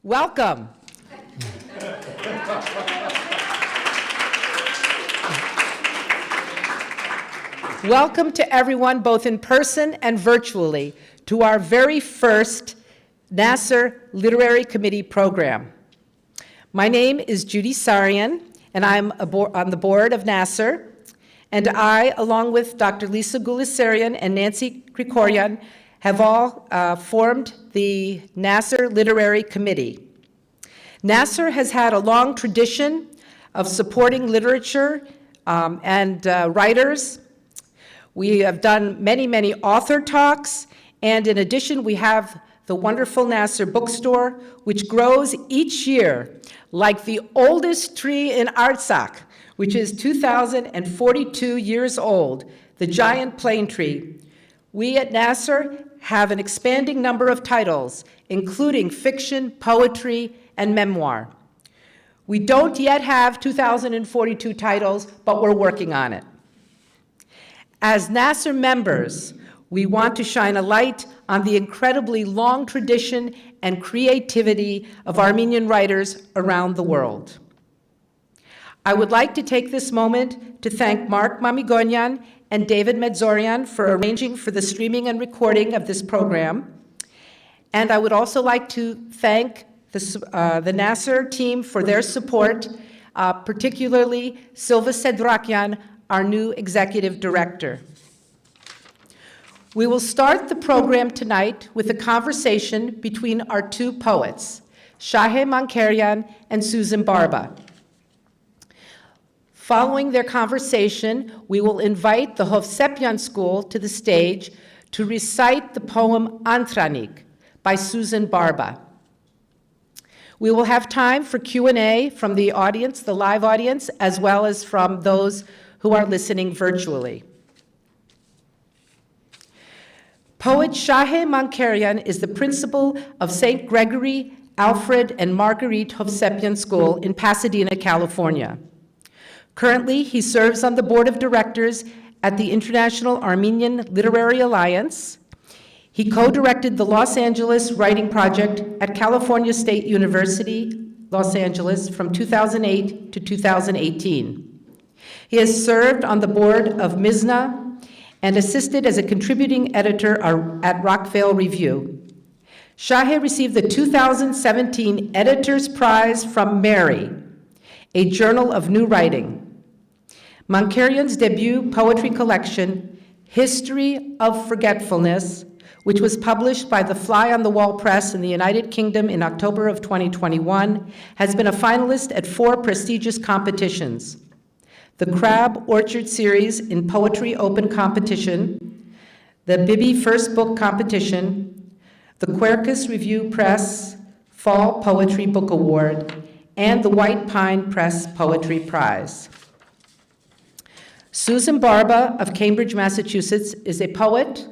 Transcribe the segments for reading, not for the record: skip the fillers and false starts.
Welcome. Welcome to everyone, both in person and virtually, to our very first NAASR Literary Committee program. My name is Judith Saryan, and I'm on the board of NAASR, and I, along with Dr. Lisa Gulisarian and Nancy Krikorian, have all formed the NAASR Literary Committee. NAASR has had a long tradition of supporting literature and writers. We have done many, many author talks, and in addition, we have the wonderful NAASR bookstore, which grows each year like the oldest tree in Artsakh, which is 2,042 years old, the giant plane tree. We at NAASR have an expanding number of titles, including fiction, poetry, and memoir. We don't yet have 2,042 titles, but we're working on it. As NAASR members, we want to shine a light on the incredibly long tradition and creativity of Armenian writers around the world. I would like to take this moment to thank Mark Mamigonian and David Medzorian for arranging for the streaming and recording of this program. And I would also like to thank the NAASR team for their support, particularly Silva Sedrakian, our new executive director. We will start the program tonight with a conversation between our two poets, Shahé Mankerian and Susan Barba. Following their conversation, we will invite the Hovsepian School to the stage to recite the poem Antranig by Susan Barba. We will have time for Q&A from the audience, the live audience, as well as from those who are listening virtually. Poet Shahé Mankerian is the principal of St. Gregory, Alfred, and Marguerite Hovsepian School in Pasadena, California. Currently, he serves on the board of directors at the International Armenian Literary Alliance. He co-directed the Los Angeles Writing Project at California State University, Los Angeles, from 2008 to 2018. He has served on the board of MISNA and assisted as a contributing editor at Rockville Review. Shahé received the 2017 Editor's Prize from Mary, a journal of new writing. Mankerian's debut poetry collection, History of Forgetfulness, which was published by the Fly on the Wall Press in the United Kingdom in October of 2021, has been a finalist at 4 prestigious competitions: the Crab Orchard Series in Poetry Open Competition, the Bibby First Book Competition, the Quercus Review Press Fall Poetry Book Award, and the White Pine Press Poetry Prize. Susan Barba of Cambridge, Massachusetts, is a poet,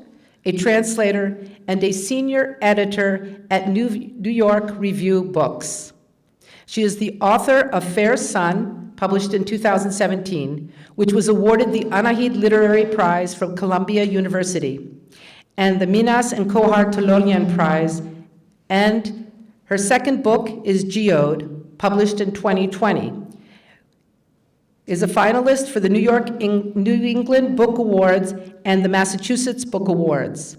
a translator, and a senior editor at New York Review Books. She is the author of Fair Sun, published in 2017, which was awarded the Anahid Literary Prize from Columbia University, and the Minas and Kohar Tolonian Prize, and her second book is Geode, published in 2020, is a finalist for the New England Book Awards and the Massachusetts Book Awards.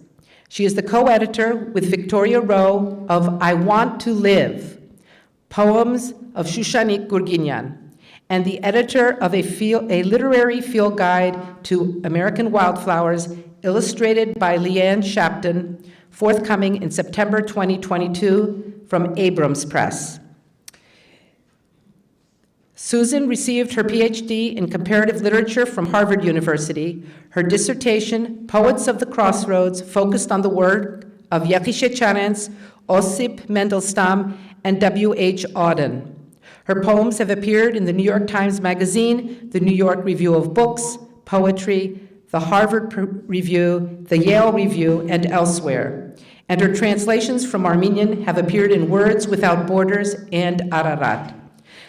She is the co-editor with Victoria Rowe of I Want to Live, Poems of Shushanik Gurginyan, and the editor of a literary field guide to American wildflowers, illustrated by Leanne Shapton, forthcoming in September 2022 from Abrams Press. Susan received her PhD in comparative literature from Harvard University. Her dissertation, Poets of the Crossroads, focused on the work of Yechiye Charents, Osip Mandelstam, and W.H. Auden. Her poems have appeared in the New York Times Magazine, the New York Review of Books, Poetry, the Harvard Review, the Yale Review, and elsewhere. And her translations from Armenian have appeared in Words Without Borders and Ararat.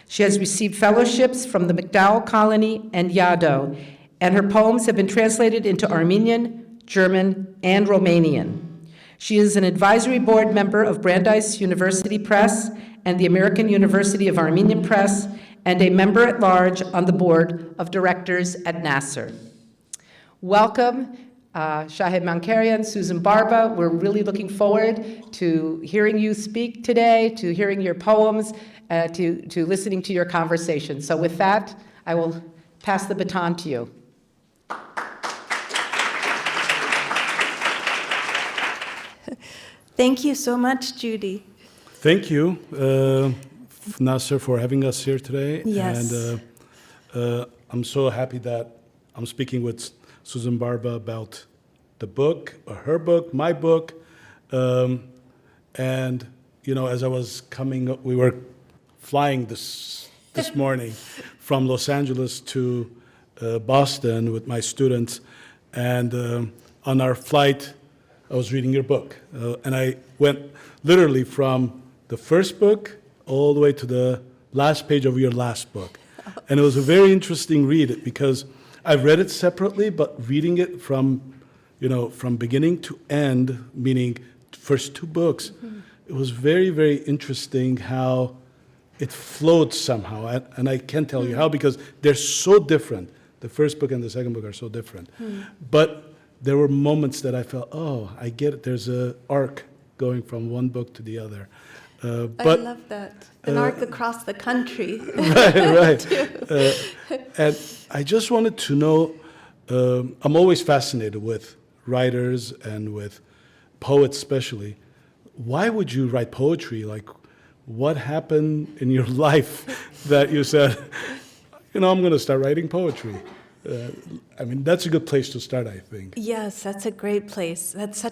She has received fellowships from the MacDowell Colony and Yaddo, and her poems have been translated into Armenian, German, and Romanian. She is an advisory board member of Brandeis University Press and the American University of Armenian Press, and a member at large on the board of directors at NAASR. Welcome, Shahé Mankerian, Susan Barba. We're really looking forward to hearing you speak today, to hearing your poems, to listening to your conversation. So with that, I will pass the baton to you. Thank you so much, Judy. Thank you, NAASR, for having us here today. Yes. And I'm so happy that I'm speaking with Susan Barba about the book, or her book, my book. And, you know, as I was coming up, we were flying this morning from Los Angeles to Boston with my students. And on our flight, I was reading your book. And I went literally from the first book all the way to the last page of your last book. And it was a very interesting read because I've read it separately, but reading it from, you know, from beginning to end, meaning first two books, it was very, very interesting how it flowed somehow. And I can't tell you how because they're so different. The first book and the second book are so different. But there were moments that I felt, oh, I get it. There's an arc going from one book to the other. I love that. An arc across the country. Right. And I just wanted to know, I'm always fascinated with writers and with poets especially. Why would you write poetry? Like, what happened in your life that you said, you know, I'm going to start writing poetry? I mean, that's a good place to start, I think. Yes, that's a great place. It's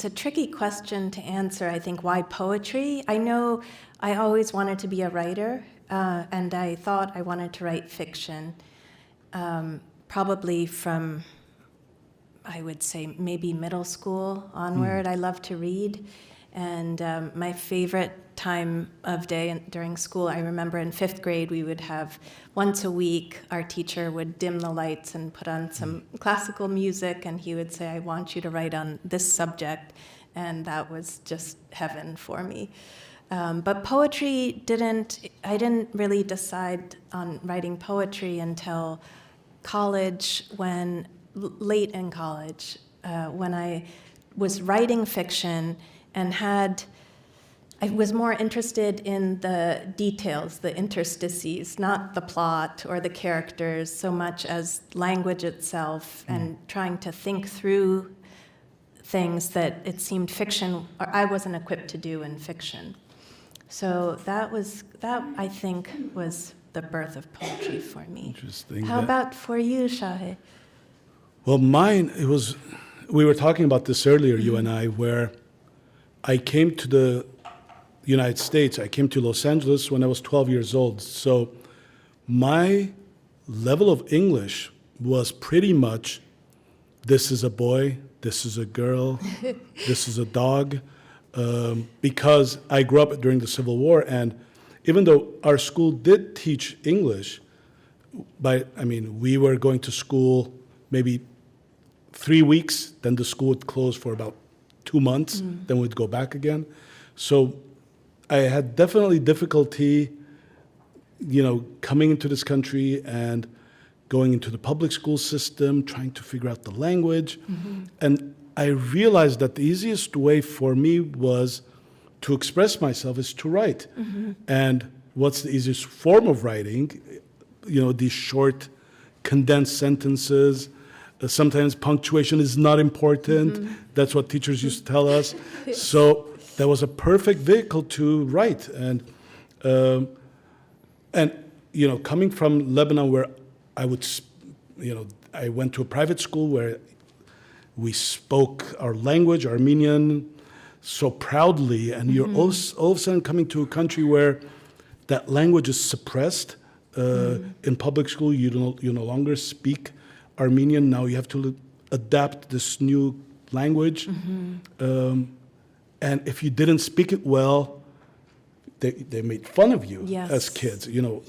a tricky question to answer, I think. Why poetry? I know I always wanted to be a writer, and I thought I wanted to write fiction, probably from, I would say, maybe middle school onward. I love to read, and my favorite time of day during school, I remember in 5th grade, we would have once a week, our teacher would dim the lights and put on some classical music, and he would say, I want you to write on this subject, and that was just heaven for me. But poetry I didn't really decide on writing poetry until college, late in college, when I was writing fiction and I was more interested in the details, the interstices, not the plot or the characters so much as language itself, and trying to think through things that it seemed fiction, or I wasn't equipped to do in fiction. So that I think was the birth of poetry for me. Interesting. How about for you, Shahé? Well, mine, we were talking about this earlier, you and I, where I came to the United States. I came to Los Angeles when I was 12 years old. So my level of English was pretty much, this is a boy, this is a girl, this is a dog, because I grew up during the Civil War. And even though our school did teach English, we were going to school maybe 3 weeks, then the school would close for about 2 months, then we'd go back again. So I had definitely difficulty, you know, coming into this country and going into the public school system, trying to figure out the language. And I realized that the easiest way for me was to express myself is to write. And what's the easiest form of writing? You know, these short, condensed sentences. Sometimes punctuation is not important. That's what teachers used to tell us. So that was a perfect vehicle to write. And you know, coming from Lebanon, where I went to a private school where we spoke our language, Armenian, so proudly, and you're all of a sudden coming to a country where that language is suppressed. In public school, you no longer speak Armenian. Now you have to adapt this new language. And if you didn't speak it well, they made fun of you as kids, you know,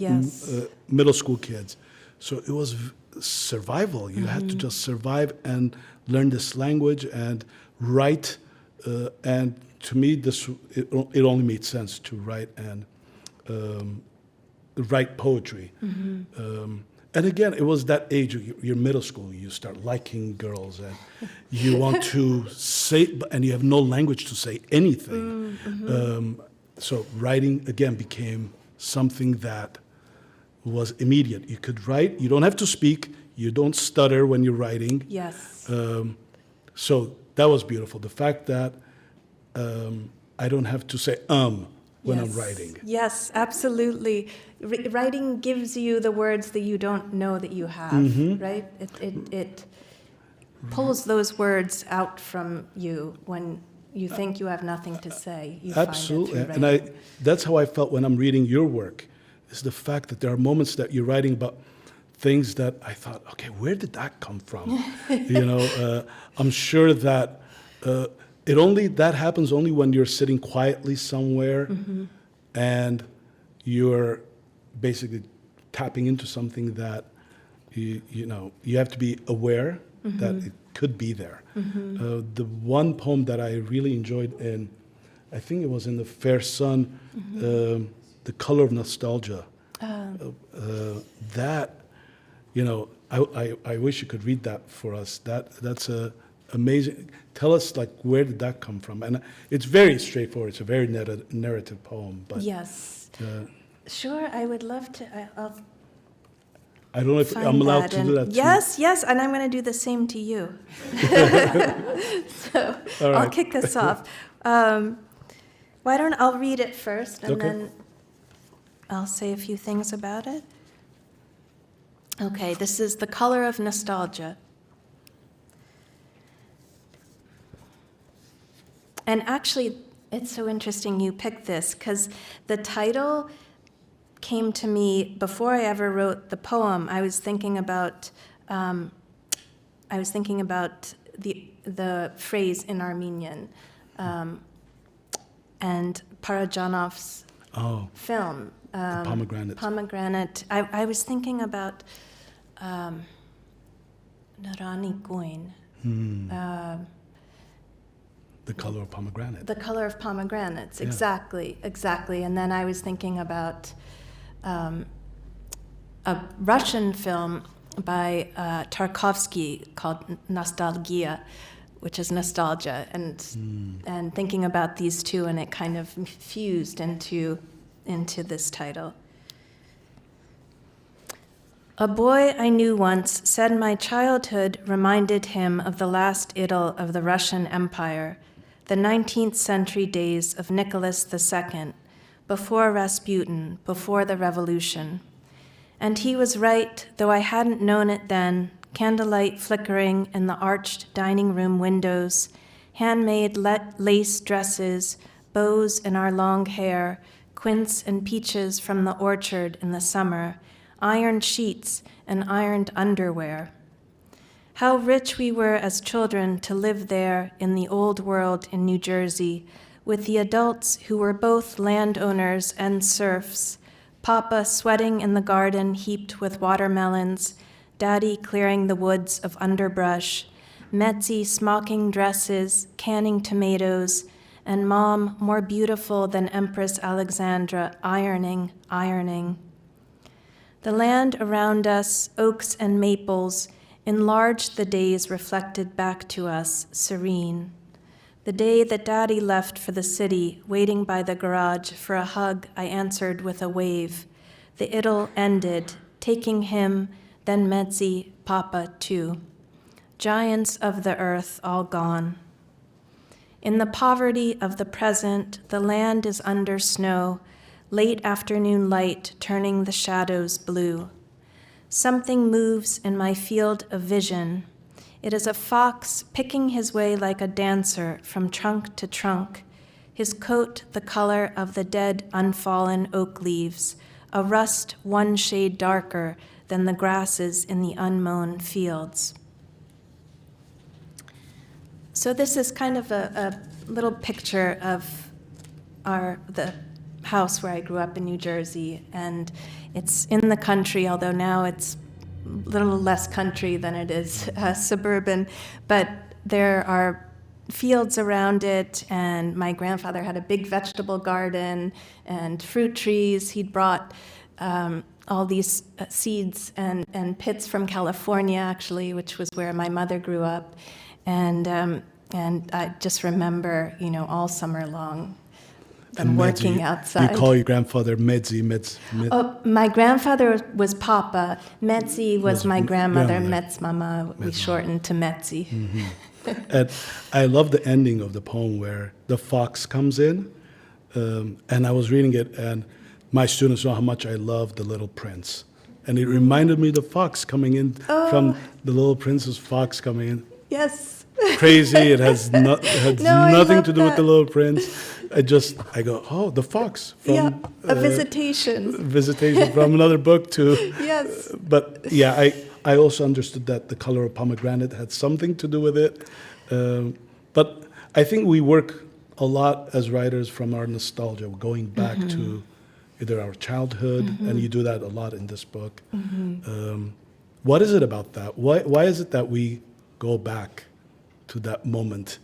middle school kids. So it was survival. You had to just survive and learn this language and write, and to me, it only made sense to write and write poetry. And again, it was that age, you're middle school, you start liking girls, and you want to say, and you have no language to say anything. So writing, again, became something that was immediate. You could write, you don't have to speak, you don't stutter when you're writing. Yes. So that was beautiful. The fact that I don't have to say when I'm writing. Yes, absolutely. Writing gives you the words that you don't know that you have, right? It pulls those words out from you when you think you have nothing to say. You Absolutely. Find it through writing. And that's how I felt when I'm reading your work, is the fact that there are moments that you're writing about things that I thought, okay, where did that come from? I'm sure that that happens only when you're sitting quietly somewhere and you're basically tapping into something that you have to be aware that it could be there. The one poem that I really enjoyed I think it was in the Fair Sun, The Color of Nostalgia. That, I wish you could read that for us. That's amazing. Tell us, where did that come from? And it's very straightforward. It's a very narrative poem. But Yes. Sure, I would love to. I don't know if find I'm allowed to do that. Yes, and I'm going to do the same to you. So All right. I'll kick us off. I'll read it first, and then I'll say a few things about it. Okay, this is The Color of Nostalgia. And actually, it's so interesting you picked this, because the title came to me before I ever wrote the poem. I was thinking about the phrase in Armenian, and Parajanov's film. Pomegranate. Pomegranate. I was thinking about Narani Goin. The Color of Pomegranate. The Color of Pomegranates, exactly. And then I was thinking about a Russian film by Tarkovsky called Nostalgia, which is nostalgia, and thinking about these two, and it kind of fused into this title. A boy I knew once said my childhood reminded him of the last idyll of the Russian Empire, the 19th century days of Nicholas II, before Rasputin, before the revolution. And he was right, though I hadn't known it then, candlelight flickering in the arched dining room windows, handmade lace dresses, bows in our long hair, quince and peaches from the orchard in the summer, ironed sheets and ironed underwear. How rich we were as children to live there in the old world in New Jersey, with the adults who were both landowners and serfs, Papa sweating in the garden heaped with watermelons, Daddy clearing the woods of underbrush, Metzi smocking dresses, canning tomatoes, and Mom, more beautiful than Empress Alexandra, ironing. The land around us, oaks and maples, enlarged the days reflected back to us, serene. The day that Daddy left for the city, waiting by the garage for a hug, I answered with a wave. The idyll ended, taking him, then Metzi, Papa too. Giants of the earth all gone. In the poverty of the present, the land is under snow, late afternoon light turning the shadows blue. Something moves in my field of vision. It is a fox picking his way like a dancer from trunk to trunk, his coat the color of the dead unfallen oak leaves, a rust one shade darker than the grasses in the unmown fields. So this is kind of a little picture of the house where I grew up in New Jersey, and it's in the country, although now it's a little less country than it is suburban, but there are fields around it, and my grandfather had a big vegetable garden and fruit trees. He'd brought all these seeds and pits from California, actually, which was where my mother grew up. And I just remember, all summer long, them working outside. You call your grandfather Medzi. Oh, my grandfather was Papa. Metzi was my grandmother. Metz Mama, we shortened to Metzi. Mm-hmm. And I love the ending of the poem where the fox comes in, and I was reading it, and my students know how much I love The Little Prince. And it reminded me of the fox coming in, from The Little Prince's fox coming in. Yes. Crazy, it has nothing to do with that. The Little Prince. I go, oh, the fox. From, a visitation. Visitation from another book too. Yes. But yeah, I also understood that the color of pomegranate had something to do with it. But I think we work a lot as writers from our nostalgia, going back to either our childhood, and you do that a lot in this book. What is it about that? Why is it that we go back to that moment?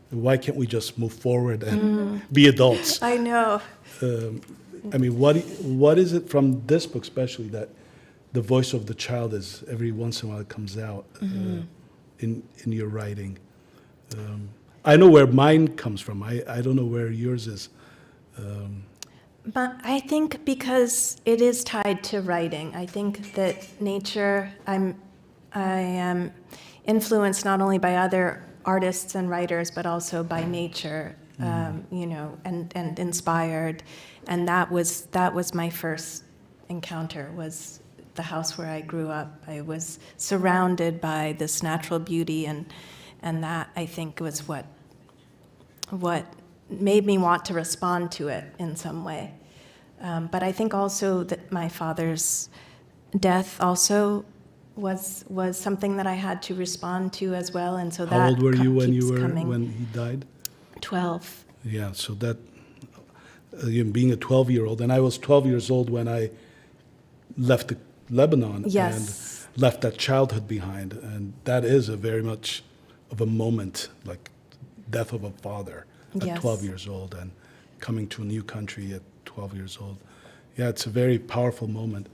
Why can't we just move forward and be adults? I know. I mean, what is it from this book especially that the voice of the child is every once in a while it comes out in your writing? I know where mine comes from. I don't know where yours is. But I think because it is tied to writing, I think that nature, I am influenced not only by other artists and writers, but also by nature, and inspired. And that was my first encounter, was the house where I grew up. I was surrounded by this natural beauty, and that, I think, was what made me want to respond to it in some way. But I think also that my father's death also was something that I had to respond to as well, and so that How old were you coming. when he died? 12. Yeah, so that being a 12-year-old, and I was 12 years old when I left Lebanon Yes. and left that childhood behind, and that is a very much of a moment, like death of a father at Yes. 12 years old and coming to a new country at 12 years old. Yeah, it's a very powerful moment.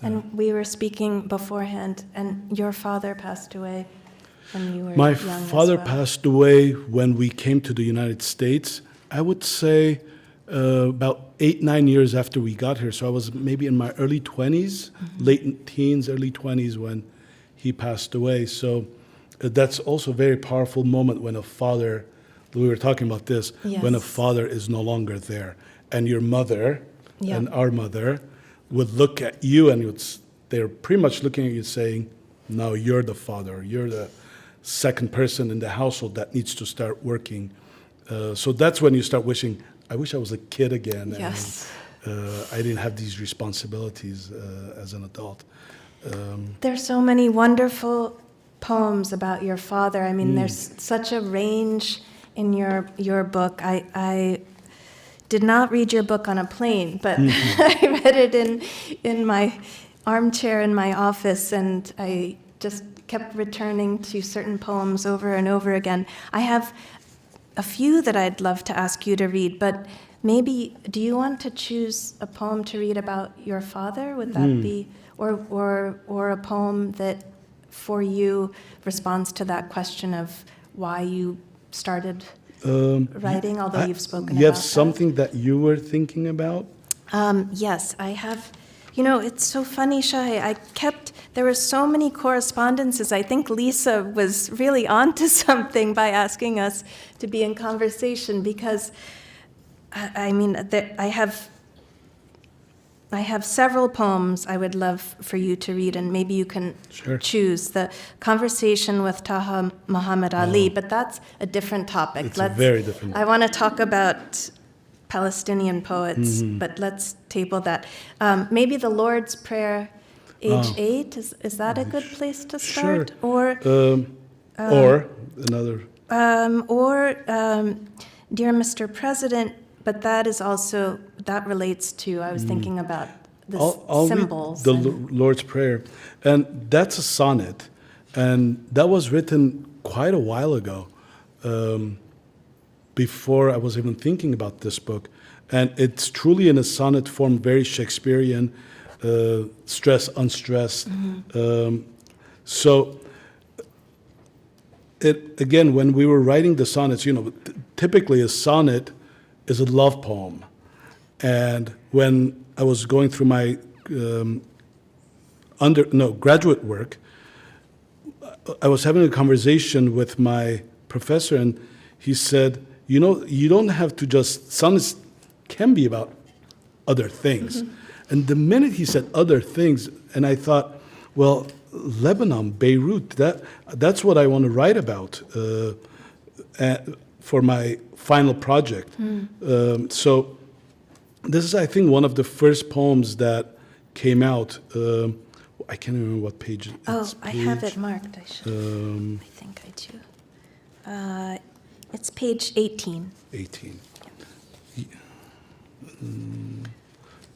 And we were speaking beforehand, and your father passed away when you were My young father as well. passed away when we came to the United States. I would say about 8-9 years after we got here. So I was maybe in my early 20s, late teens, early 20s when he passed away. So that's also a very powerful moment when a father, we were talking about this, when a Yes. father is no longer there. And your mother Yeah. and our mother would look at you and they're pretty much looking at you saying, no, you're the father. You're the second person in the household that needs to start working. So that's when you start wishing, I wish I was a kid again. Yes. And, I didn't have these responsibilities as an adult. There's so many wonderful poems about your father. I mean, there's such a range in your book. I did not read your book on a plane, but I read it in my armchair in my office, and I just kept returning to certain poems over and over again. I have a few that I'd love to ask you to read, but maybe, do you want to choose a poem to read about your father? Would that be, or a poem that for you responds to that question of why you started writing, although you've spoken You have about something that you were thinking about? Yes, I have. It's so funny, Shahé. There were so many correspondences. I think Lisa was really onto something by asking us to be in conversation, because, I have several poems I would love for you to read, and maybe you can choose. The Conversation with Taha Muhammad Ali, but that's a different topic. It's a very different. I want to talk about Palestinian poets, but let's table that. Maybe the Lord's Prayer, age 8, is that a good place to start? Sure. Or another. Dear Mr. President, but that relates to, I was thinking about the I'll symbols. read the Lord's Prayer, and that's a sonnet, and that was written quite a while ago. before I was even thinking about this book. And it's truly in a sonnet form, very Shakespearean, stress, unstressed. So, again, when we were writing the sonnets, typically a sonnet is a love poem. And when I was going through my graduate work, I was having a conversation with my professor, and he said, you don't have to sonnets can be about other things. And the minute he said other things, and I thought, well, Lebanon, Beirut, that's what I want to write about for my final project. So this is, I think, one of the first poems that came out. I can't remember what page. I have it marked. I think I do. It's page 18. 18.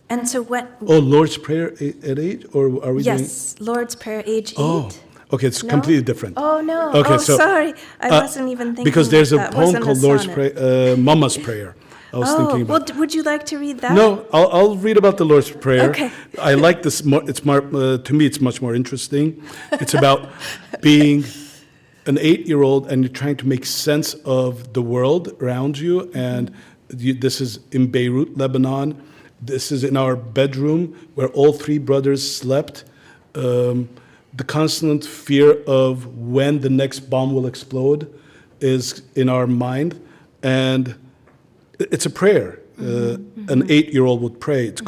And so what? Oh, Lord's Prayer at 8, or are we doing? Yes, Lord's Prayer, age 8. Oh, okay, it's No? completely different. Oh no! Okay, so, sorry, I wasn't even thinking. Because there's a that poem wasn't called Lord's Prayer, Mama's Prayer. I was thinking about. Well, would you like to read that? No, I'll read about the Lord's Prayer. Okay. I like this more. It's more to me. It's much more interesting. It's about being an 8-year-old and you're trying to make sense of the world around you. And this is in Beirut, Lebanon. This is in our bedroom where all 3 brothers slept. The constant fear of when the next bomb will explode is in our mind, and it's a prayer. An 8-year-old would pray. It's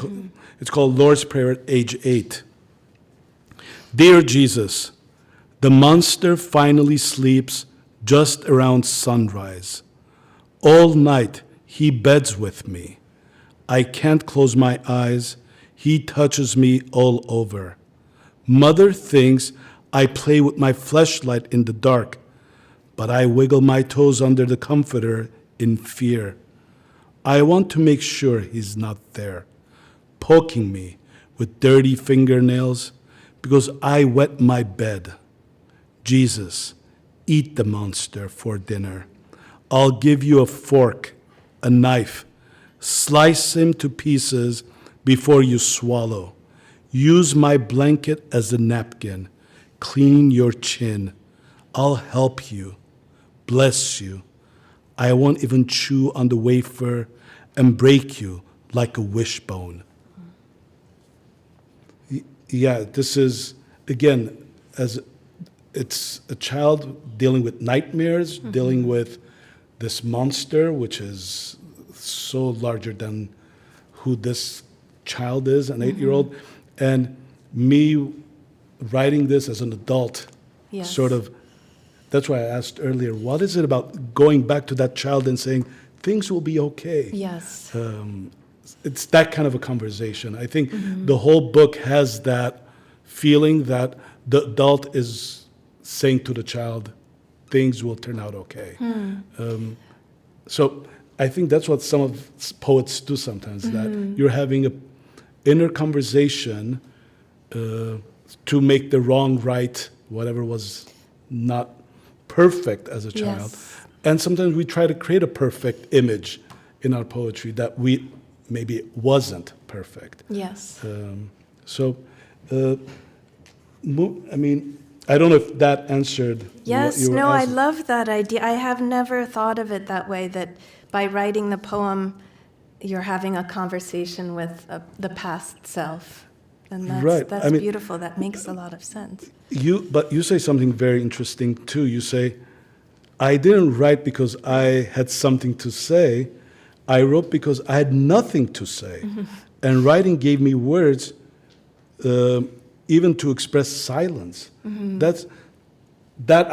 called Lord's Prayer at age 8. Dear Jesus, the monster finally sleeps just around sunrise. All night he beds with me. I can't close my eyes. He touches me all over. Mother thinks I play with my fleshlight in the dark, but I wiggle my toes under the comforter in fear. I want to make sure he's not there, poking me with dirty fingernails because I wet my bed. Jesus, eat the monster for dinner. I'll give you a fork, a knife. Slice him to pieces before you swallow. Use my blanket as a napkin. Clean your chin. I'll help you. Bless you. I won't even chew on the wafer and break you like a wishbone. Yeah, this is, again, it's a child dealing with nightmares, dealing with this monster, which is so larger than who this child is, an 8-year-old, and me writing this as an adult, sort of. That's why I asked earlier, what is it about going back to that child and saying, things will be okay? Yes. It's that kind of a conversation. I think the whole book has that feeling that the adult is saying to the child, things will turn out okay. So I think that's what some of poets do sometimes, that you're having an inner conversation to make the wrong right, whatever was not perfect as a child. Yes. And sometimes we try to create a perfect image in our poetry that maybe it wasn't perfect. Yes. I mean, I don't know if that answered Yes, what you were no, I asking. love that idea. I have never thought of it that way, that by writing the poem, you're having a conversation with the past self. And that's, Right. that's I mean, beautiful. That makes a lot of sense. But you say something very interesting too. You say, I didn't write because I had something to say. I wrote because I had nothing to say. And writing gave me words even to express silence. That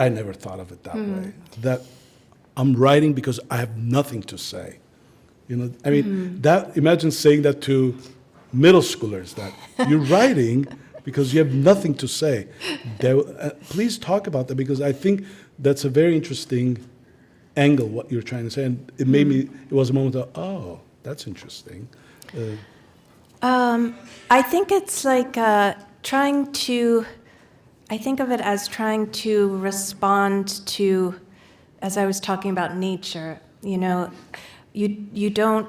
I never thought of it that way. That I'm writing because I have nothing to say. I mean, imagine saying that to middle schoolers, that you're writing because you have nothing to say. Please talk about that, because I think that's a very interesting angle, what you're trying to say. And it made me, it was a moment of, oh, that's interesting. I think it's like trying to, I think of it as trying to respond to, as I was talking about nature, You know, you don't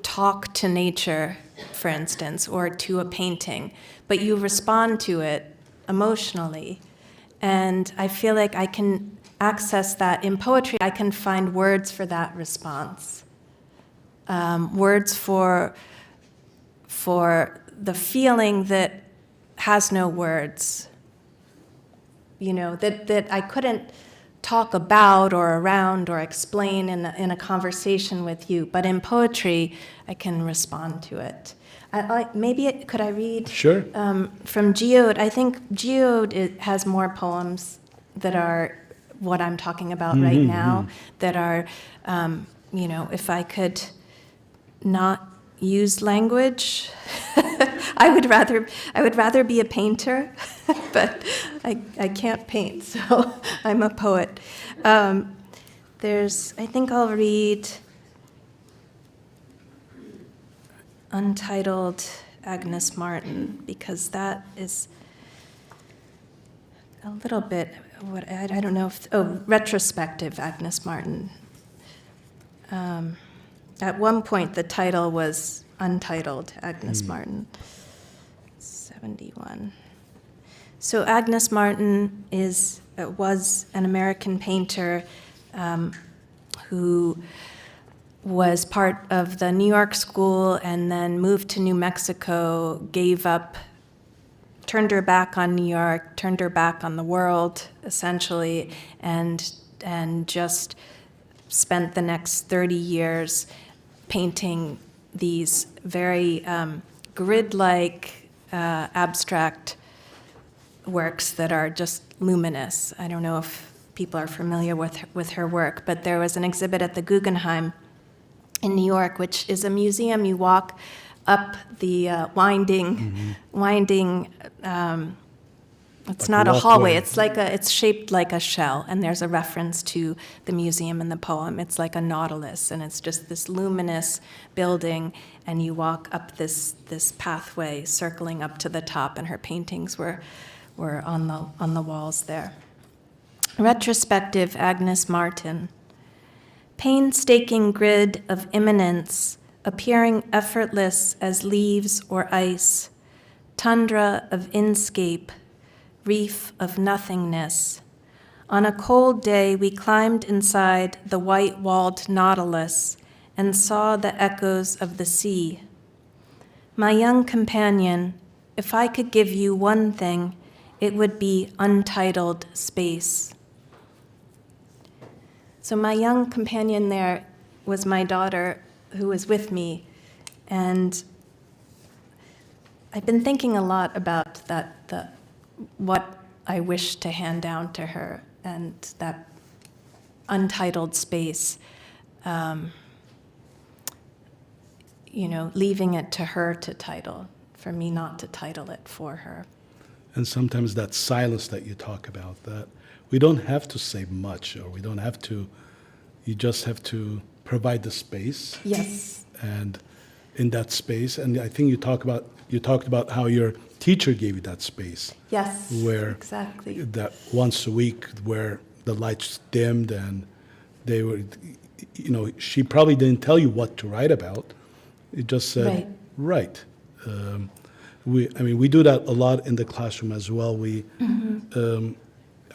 talk to nature, for instance, or to a painting, but you respond to it emotionally. And I feel like I can access that in poetry. I can find words for that response, words for the feeling that has no words, you know, that I couldn't talk about or around or explain in a conversation with you, but in poetry, I can respond to it. Could I read? Sure. From Geode? I think Geode has more poems that are what I'm talking about right now, that are, you know, if I could not use language, I would rather be a painter, but I can't paint, so I'm a poet. I think I'll read Untitled Agnes Martin, because that is a little bit what I don't know if retrospective Agnes Martin. At one point, the title was Untitled Agnes Martin, 71. So Agnes Martin was an American painter who was part of the New York school and then moved to New Mexico, gave up, turned her back on New York, turned her back on the world, essentially, and just spent the next 30 years painting these very grid-like, abstract works that are just luminous. I don't know if people are familiar with her work, but there was an exhibit at the Guggenheim in New York, which is a museum. You walk up the winding. It's not a hallway. It's shaped like a shell, and there's a reference to the museum in the poem. It's like a nautilus, and it's just this luminous building, and you walk up this pathway, circling up to the top, and her paintings were on the walls there. Retrospective Agnes Martin. Painstaking grid of immanence, appearing effortless as leaves or ice, tundra of inscape, reef of nothingness. On a cold day, we climbed inside the white-walled nautilus and saw the echoes of the sea. My young companion, if I could give you one thing, it would be untitled space. So my young companion there was my daughter, who was with me, and I've been thinking a lot about what I wish to hand down to her, and that untitled space, leaving it to her to title, for me not to title it for her. And sometimes that silence that you talk about, that we don't have to say much, or we don't have to, you just have to provide the space. Yes. And in that space, and I think you talked about how your teacher gave you that space. Yes, where exactly. That once a week where the lights dimmed and they were, she probably didn't tell you what to write about. It just said, write. We do that a lot in the classroom as well.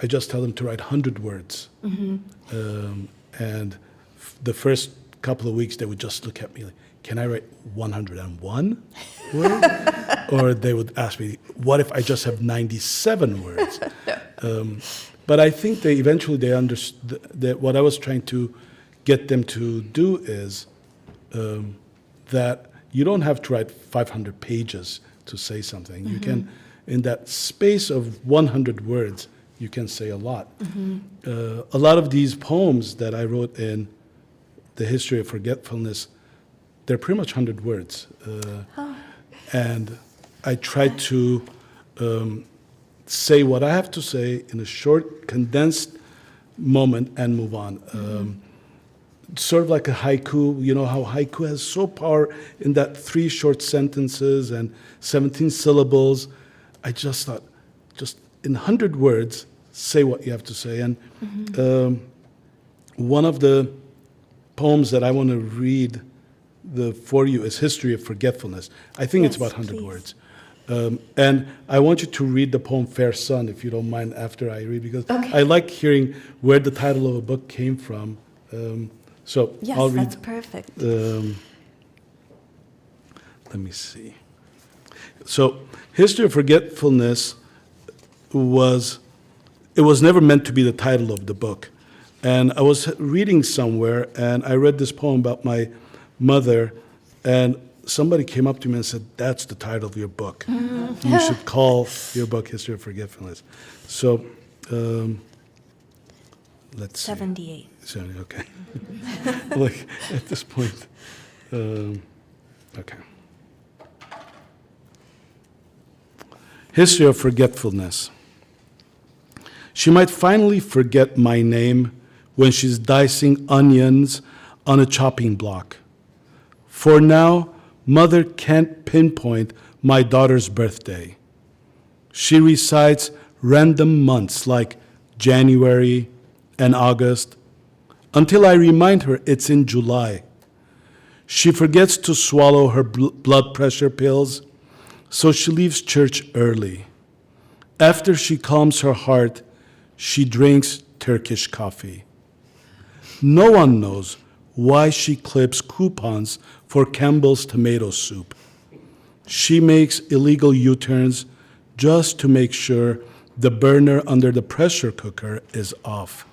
I just tell them to write 100 words. And the first couple of weeks, they would just look at me like, can I write 101 words? Or they would ask me, what if I just have 97 words? But I think they understood that what I was trying to get them to do is that you don't have to write 500 pages to say something. You can, in that space of 100 words, you can say a lot. A lot of these poems that I wrote in the history of forgetfulness, they're pretty much 100 words. And I try to say what I have to say in a short, condensed moment and move on. Sort of like a haiku, you know how haiku has so power in that 3 short sentences and 17 syllables. I just thought, just in 100 words, say what you have to say. And one of the poems that I want to read for you is History of Forgetfulness. I think it's Yes, about 100 please. words. And I want you to read the poem Fair Sun, if you don't mind, after I read, because Okay. I like hearing where the title of a book came from. So Yes, I'll read. that's perfect. Let me see. So History of Forgetfulness was never meant to be the title of the book. And I was reading somewhere, and I read this poem about my mother, and somebody came up to me and said, "That's the title of your book. You should call your book History of Forgetfulness." So let's see. 78. 70, okay. Like, at this point, okay. History of Forgetfulness. She might finally forget my name when she's dicing onions on a chopping block. For now, Mother can't pinpoint my daughter's birthday. She recites random months like January and August until I remind her it's in July. She forgets to swallow her blood pressure pills, so she leaves church early. After she calms her heart, she drinks Turkish coffee. No one knows why she clips coupons for Campbell's tomato soup. She makes illegal U-turns just to make sure the burner under the pressure cooker is off.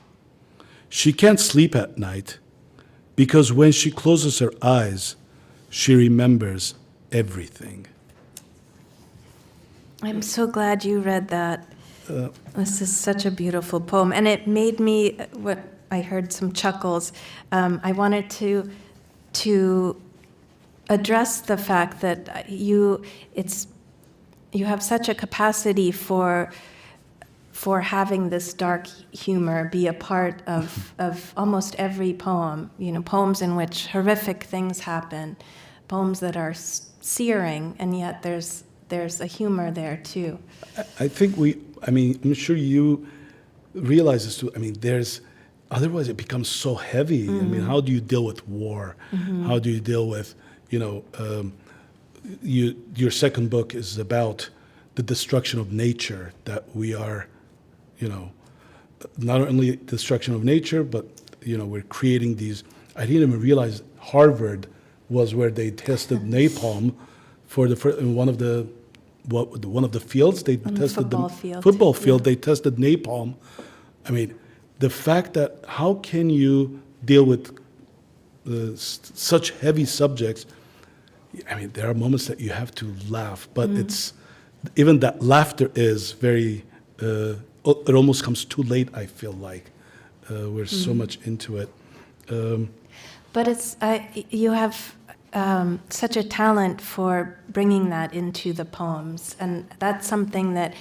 She can't sleep at night because when she closes her eyes, she remembers everything. I'm so glad you read that. This is such a beautiful poem, and it made me. What I heard some chuckles. I wanted to address the fact that you have such a capacity for having this dark humor be a part of almost every poem. You know, poems in which horrific things happen, poems that are searing, and yet there's a humor there too. I think I'm sure you realize this too. I mean, otherwise it becomes so heavy. I mean, how do you deal with war? How do you deal with, your second book is about the destruction of nature, that we are, not only destruction of nature, but, we're creating these. I didn't even realize Harvard was where they tested napalm for one of the fields they tested football field. They tested napalm. I mean, the fact that how can you deal with such heavy subjects? I mean, there are moments that you have to laugh, but it's even that laughter is very. It almost comes too late. I feel like we're so much into it. But you have such a talent for bringing that into the poems, and that's something that,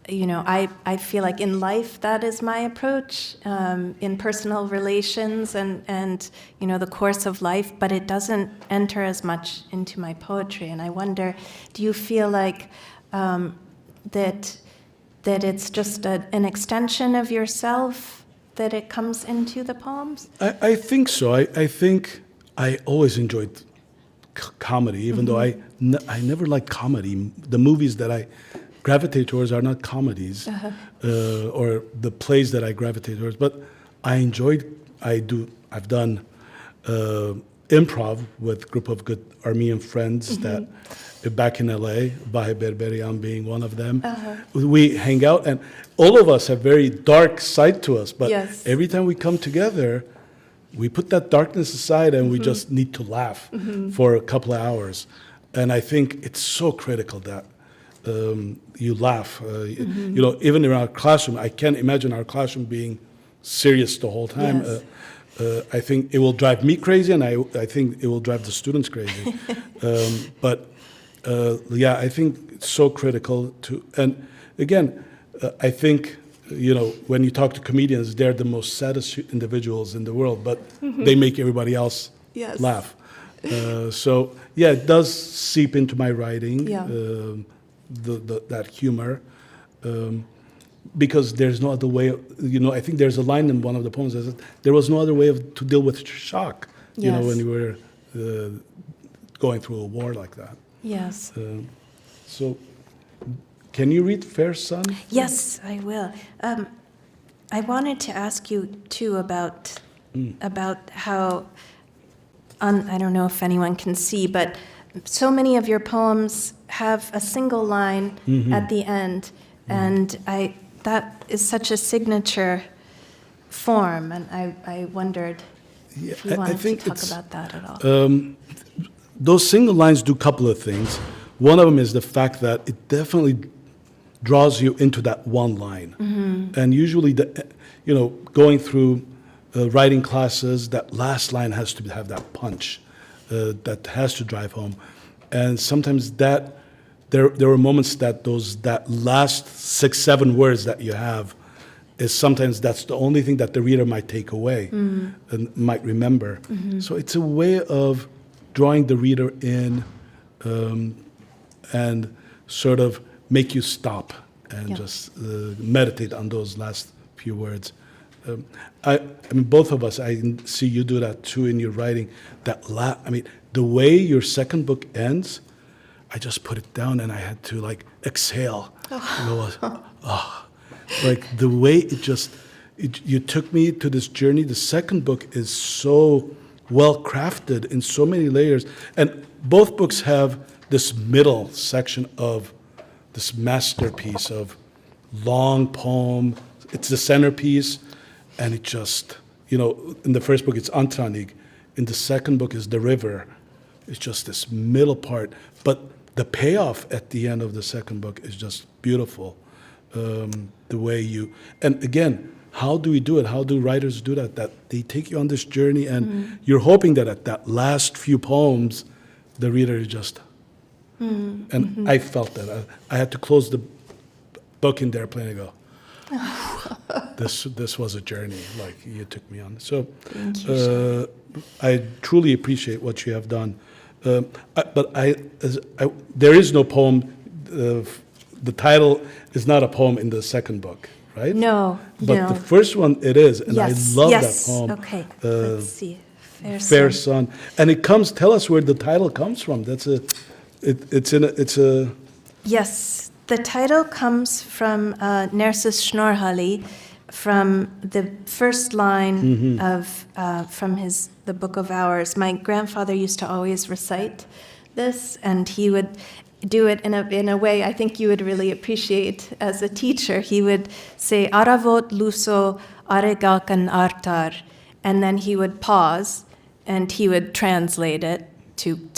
I feel like in life that is my approach, in personal relations and the course of life, but it doesn't enter as much into my poetry. And I wonder, do you feel like that it's just an extension of yourself, that it comes into the poems? I think so. I think I always enjoyed comedy, even though I never liked comedy. The movies that I gravitate towards are not comedies, or the plays that I gravitate towards. But I've done improv with a group of good Armenian friends that back in LA, Bahe Berberian being one of them. We hang out, and all of us have very dark side to us, but every time we come together, we put that darkness aside and we just need to laugh for a couple of hours. And I think it's so critical that you laugh. Even in our classroom, I can't imagine our classroom being serious the whole time. Yes. I think it will drive me crazy, and I think it will drive the students crazy. I think it's so critical to. And again, I think when you talk to comedians, they're the most saddest individuals in the world, but they make everybody else laugh. It does seep into my writing. That humor. because there's no other way. I think there's a line in one of the poems that says there was no other way to deal with shock. Yes. When you were going through a war like that. Yes. So, can you read Fair Sun? Yes, I will. I wanted to ask you too about how, I don't know if anyone can see, but so many of your poems have a single line at the end, and that is such a signature form, and I wondered if you wanted to talk about that at all. Those single lines do a couple of things. One of them is the fact that it definitely draws you into that one line. And usually, going through writing classes, that last line has to have that punch that has to drive home. And sometimes there are moments that that last 6-7 words that you have is sometimes that's the only thing that the reader might take away and might remember. So it's a way of drawing the reader in and sort of make you stop and just meditate on those last few words. I mean, both of us, I see you do that too in your writing. The way your second book ends, I just put it down and I had to exhale. Like the way you took me to this journey. The second book is so well crafted in so many layers. And both books have this middle section of this masterpiece of long poem. It's the centerpiece. And it just, in the first book, it's Antranig. In the second book is The River. It's just this middle part. But the payoff at the end of the second book is just beautiful. The way and again, how do we do it? How do writers do that? That they take you on this journey and you're hoping that at that last few poems, the reader is just, and I felt that. I had to close the book in the airplane and go, this was a journey like you took me on. So I truly appreciate what you have done. But there is no poem. The title is not a poem in the second book, right? No, but the first one it is, and yes, I love yes. that poem. Okay, let's see. Fair Sun, and it comes. Tell us where the title comes from. It's a. Yes, the title comes from Nerses Schnorhali, from the first line from the Book of Hours. My grandfather used to always recite this, and he would do it in a way I think you would really appreciate as a teacher. He would say, Aravot luso aregakan artar, and then he would pause, and he would translate it to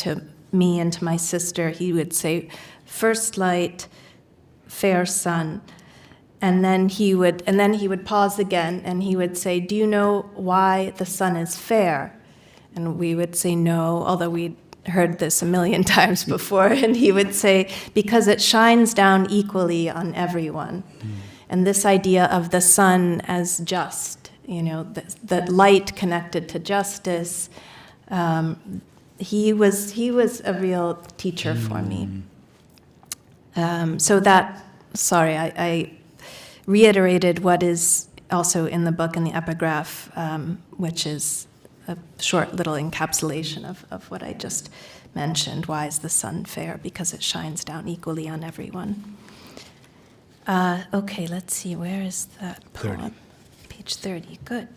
me and to my sister. He would say, first light, fair sun. And then he would pause again, and he would say, do you know why the sun is fair? And we would say no, although we'd heard this a million times before. And he would say, because it shines down equally on everyone. And this idea of the sun as just, the light connected to justice, he was a real teacher for me. I reiterated what is also in the book in the epigraph, which is a short little encapsulation of what I just mentioned. Why is the sun fair? Because it shines down equally on everyone. Okay, let's see, where is that poem? 30. Page 30, good.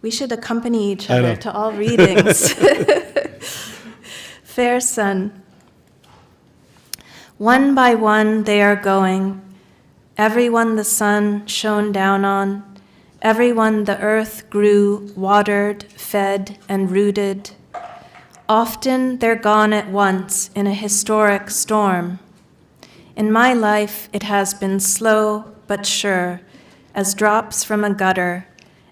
We should accompany each other to all readings. Fair sun. One by one they are going, everyone the sun shone down on, everyone the earth grew, watered, fed, and rooted. Often they're gone at once in a historic storm. In my life it has been slow but sure, as drops from a gutter,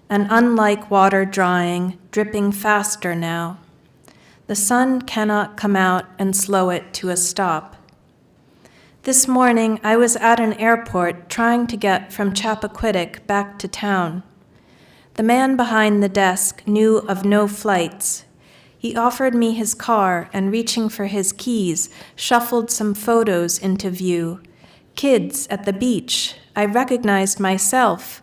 and unlike water drying, dripping faster now. The sun cannot come out and slow it to a stop. This morning, I was at an airport trying to get from Chappaquiddick back to town. The man behind the desk knew of no flights. He offered me his car and, reaching for his keys, shuffled some photos into view. Kids at the beach, I recognized myself.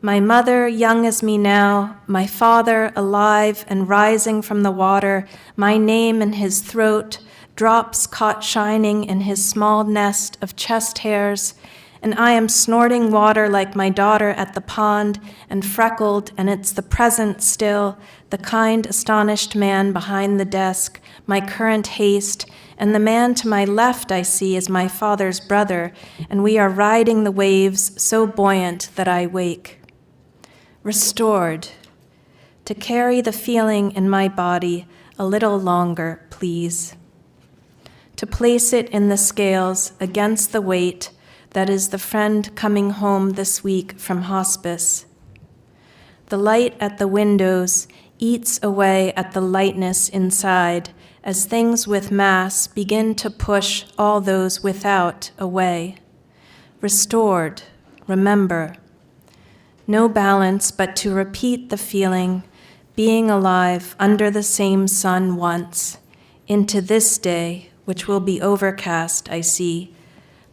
My mother, young as me now, my father, alive and rising from the water, my name in his throat, drops caught shining in his small nest of chest hairs, and I am snorting water like my daughter at the pond, and freckled, and it's the present still, the kind, astonished man behind the desk, my current haste, and the man to my left I see is my father's brother, and we are riding the waves so buoyant that I wake. Restored, to carry the feeling in my body a little longer, please. To place it in the scales against the weight that is the friend coming home this week from hospice. The light at the windows eats away at the lightness inside as things with mass begin to push all those without away. Restored, remember. No balance but to repeat the feeling, being alive under the same sun once, into this day, which will be overcast, I see,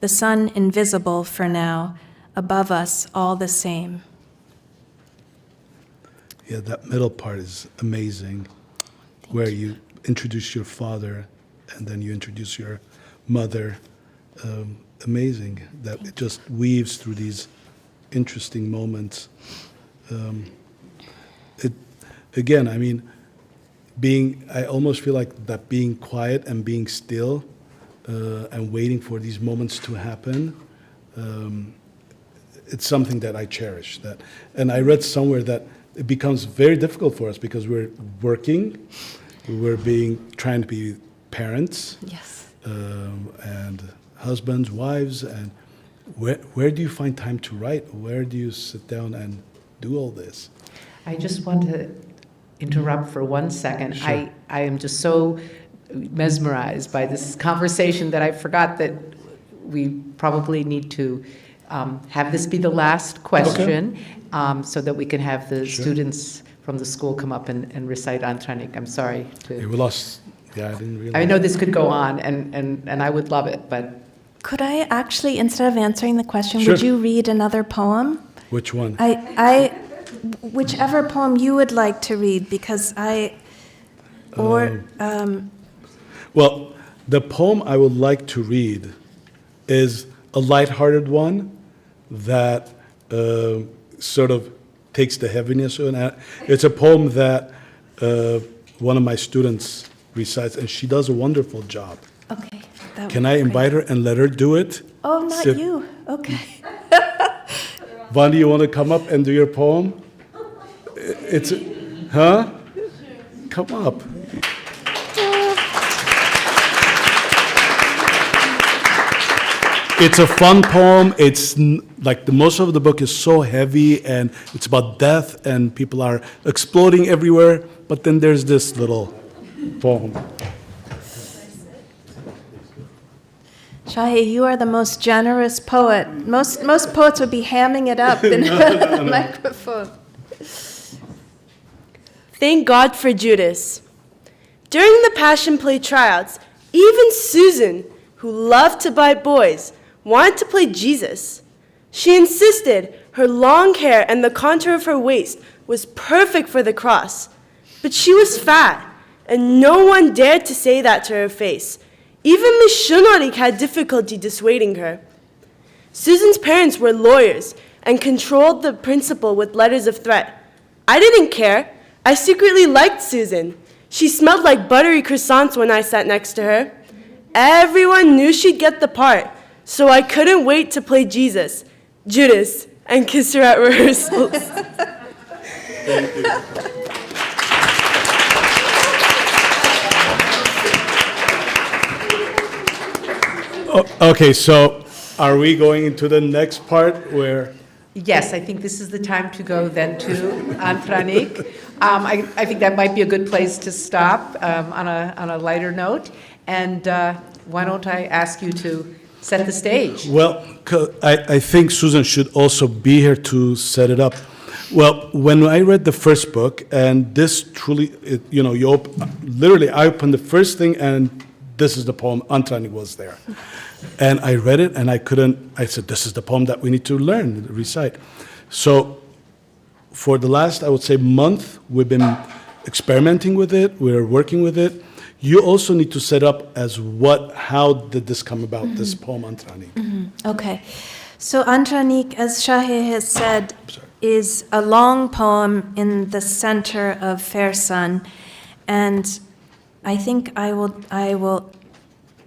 the sun invisible for now, above us all the same. Yeah, that middle part is amazing, where you introduce your father and then you introduce your mother. Amazing that it just weaves through these interesting moments. Again, I mean, I almost feel like that being quiet and being still and waiting for these moments to happen, it's something that I cherish. And I read somewhere that it becomes very difficult for us because we're working, trying to be parents, Yes. and husbands, wives, and where do you find time to write? Where do you sit down and do all this? I just want to interrupt for 1 second. Sure. I am just so mesmerized by this conversation that I forgot that we probably need to have this be the last question, so that we can have the students from the school come up and recite Antranig. I'm sorry Yeah, to. we lost. Yeah, I didn't realize. I know this could go on, and I would love it, but Could I actually, instead of answering the question, Sure. would you read another poem? Which one? Whichever poem you would like to read, because Well, the poem I would like to read is a lighthearted one that sort of takes the heaviness. It's a poem that one of my students recites, and she does a wonderful job. okay. that Can would I be great. invite her and let her do it? Oh, not So- you. Okay. Vani, you want to come up and do your poem? It's, huh? Come up. It's a fun poem. It's like most of the book is so heavy and it's about death and people are exploding everywhere. But then there's this little poem. Shahé, you are the most generous poet. Most poets would be hamming it up in a microphone. Thank God for Judas. During the Passion Play tryouts, even Susan, who loved to bite boys, wanted to play Jesus. She insisted her long hair and the contour of her waist was perfect for the cross. But she was fat, and no one dared to say that to her face. Even Miss Shunorik had difficulty dissuading her. Susan's parents were lawyers and controlled the principal with letters of threat. I didn't care. I secretly liked Susan. She smelled like buttery croissants when I sat next to her. Everyone knew she'd get the part, so I couldn't wait to play Jesus, Judas, and kiss her at rehearsals. Thank you. Okay, so are we going into the next part where? yes, I think this is the time to go then to Antranig. I think that might be a good place to stop on a lighter note. And why don't I ask you to set the stage? Well, I think Susan should also be here to set it up. Well, when I read the first book, and this truly, I opened the first thing, and this is the poem, Antranig was there. And I read it, and I said, this is the poem that we need to learn, recite. So for the last, I would say, month, we've been experimenting with it, we're working with it. You also need to set up as how did this come about, this poem, Antranig? Okay. So Antranig, as Shahé has said, is a long poem in the center of Fair Sun. And I think I will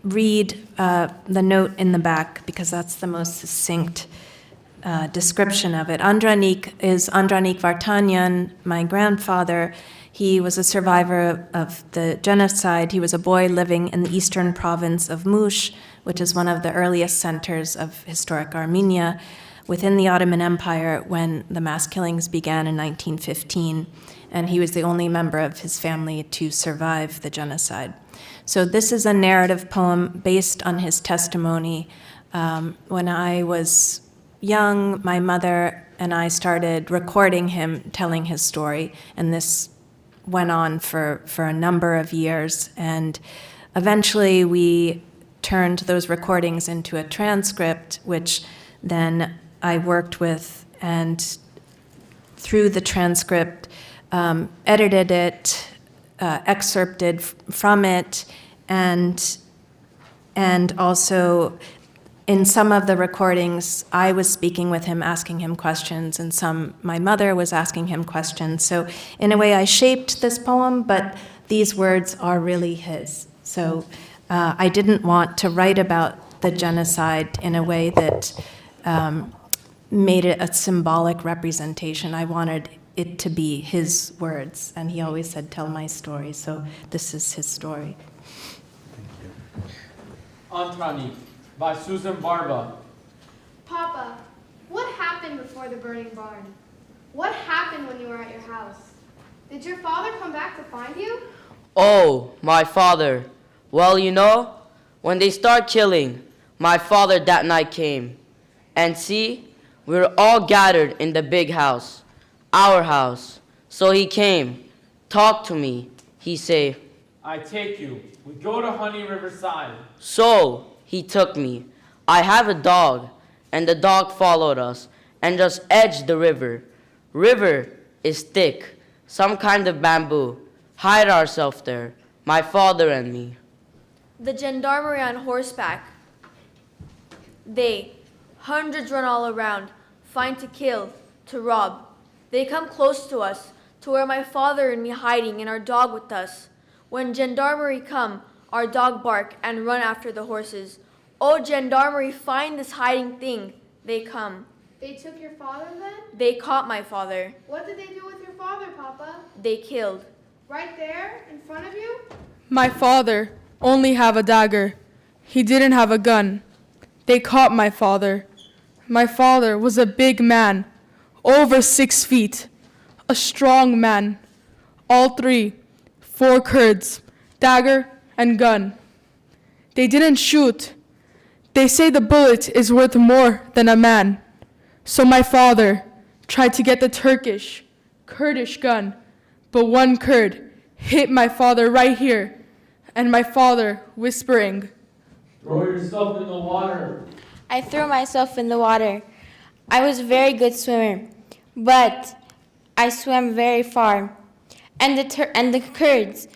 read the note in the back because that's the most succinct description of it. Antranig is Antranig Vartanyan, my grandfather. He was a survivor of the genocide. He was a boy living in the eastern province of Mush, which is one of the earliest centers of historic Armenia within the Ottoman Empire when the mass killings began in 1915. And he was the only member of his family to survive the genocide. So this is a narrative poem based on his testimony. When I was young, my mother and I started recording him telling his story, and this went on for a number of years. And eventually we turned those recordings into a transcript, which then I worked with, and through the transcript, edited it, excerpted from it, and also in some of the recordings, I was speaking with him, asking him questions, and some, my mother was asking him questions. So in a way, I shaped this poem, but these words are really his. So I didn't want to write about the genocide in a way that made it a symbolic representation. I wanted it to be his words, and he always said, tell my story, so this is his story. Antranig by Susan Barba. Papa, what happened before the burning barn? What happened when you were at your house? Did your father come back to find you? Oh, my father. Well, you know, when they start killing, my father that night came. And see, we were all gathered in the big house, our house. So he came, talked to me. He say, I take you. We go to Honey Riverside. so he took me. I have a dog, and the dog followed us and just edged the river. River is thick, some kind of bamboo. Hide ourselves there, my father and me. The gendarmerie on horseback. They, hundreds run all around, find to kill, to rob. They come close to us, to where my father and me hiding and our dog with us. When gendarmerie come, our dog bark and run after the horses. Oh, gendarmerie, find this hiding thing. They come. They took your father then? They caught my father. What did they do with your father, Papa? They killed. Right there, in front of you? My father only have a dagger. He didn't have a gun. They caught my father. My father was a big man, over 6 feet, a strong man. All 3, 4 Kurds, dagger and gun. They didn't shoot. They say the bullet is worth more than a man. So my father tried to get the Kurdish gun, but one Kurd hit my father right here, and my father whispering, Throw yourself in the water. I threw myself in the water. I was a very good swimmer, but I swam very far. And the Kurds,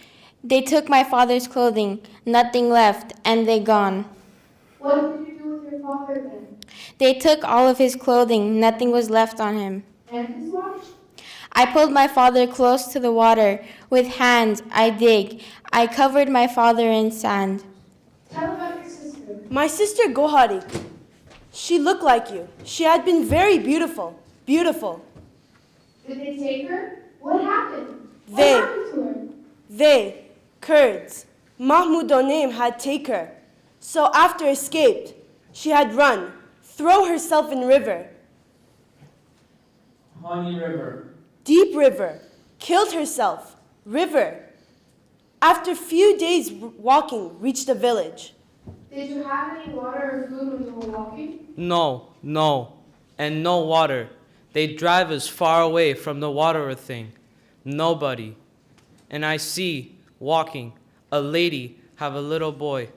they took my father's clothing, nothing left, and they gone. What did you do with your father then? They took all of his clothing, nothing was left on him. And his watch? I pulled my father close to the water. With hands, I dig. I covered my father in sand. Tell about your sister. My sister Gohari. She looked like you. She had been very beautiful. Beautiful. Did they take her? What happened? They- What happened to her? They, Kurds, Mahmud Onaim had take her. So after escaped, she had run, throw herself in river, Honey River. deep river, killed herself, river. After few days walking, reached a village. Did you have any water or food when you were walking? No, and no water. They drive us far away from the water thing. Nobody. And I see, walking, a lady have a little boy,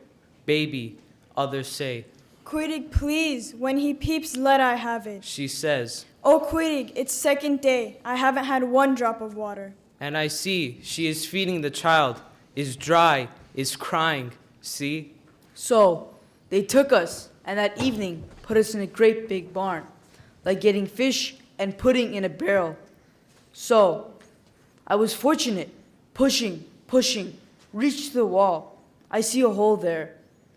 baby, others say. Quiddig, please, when he peeps, let I have it. She says, Oh, Quiddig, it's second day. I haven't had one drop of water. and I see she is feeding the child, is dry, is crying, see? So they took us, and that evening put us in a great big barn, like getting fish and pudding in a barrel. So I was fortunate, pushing, reached the wall. I see a hole there.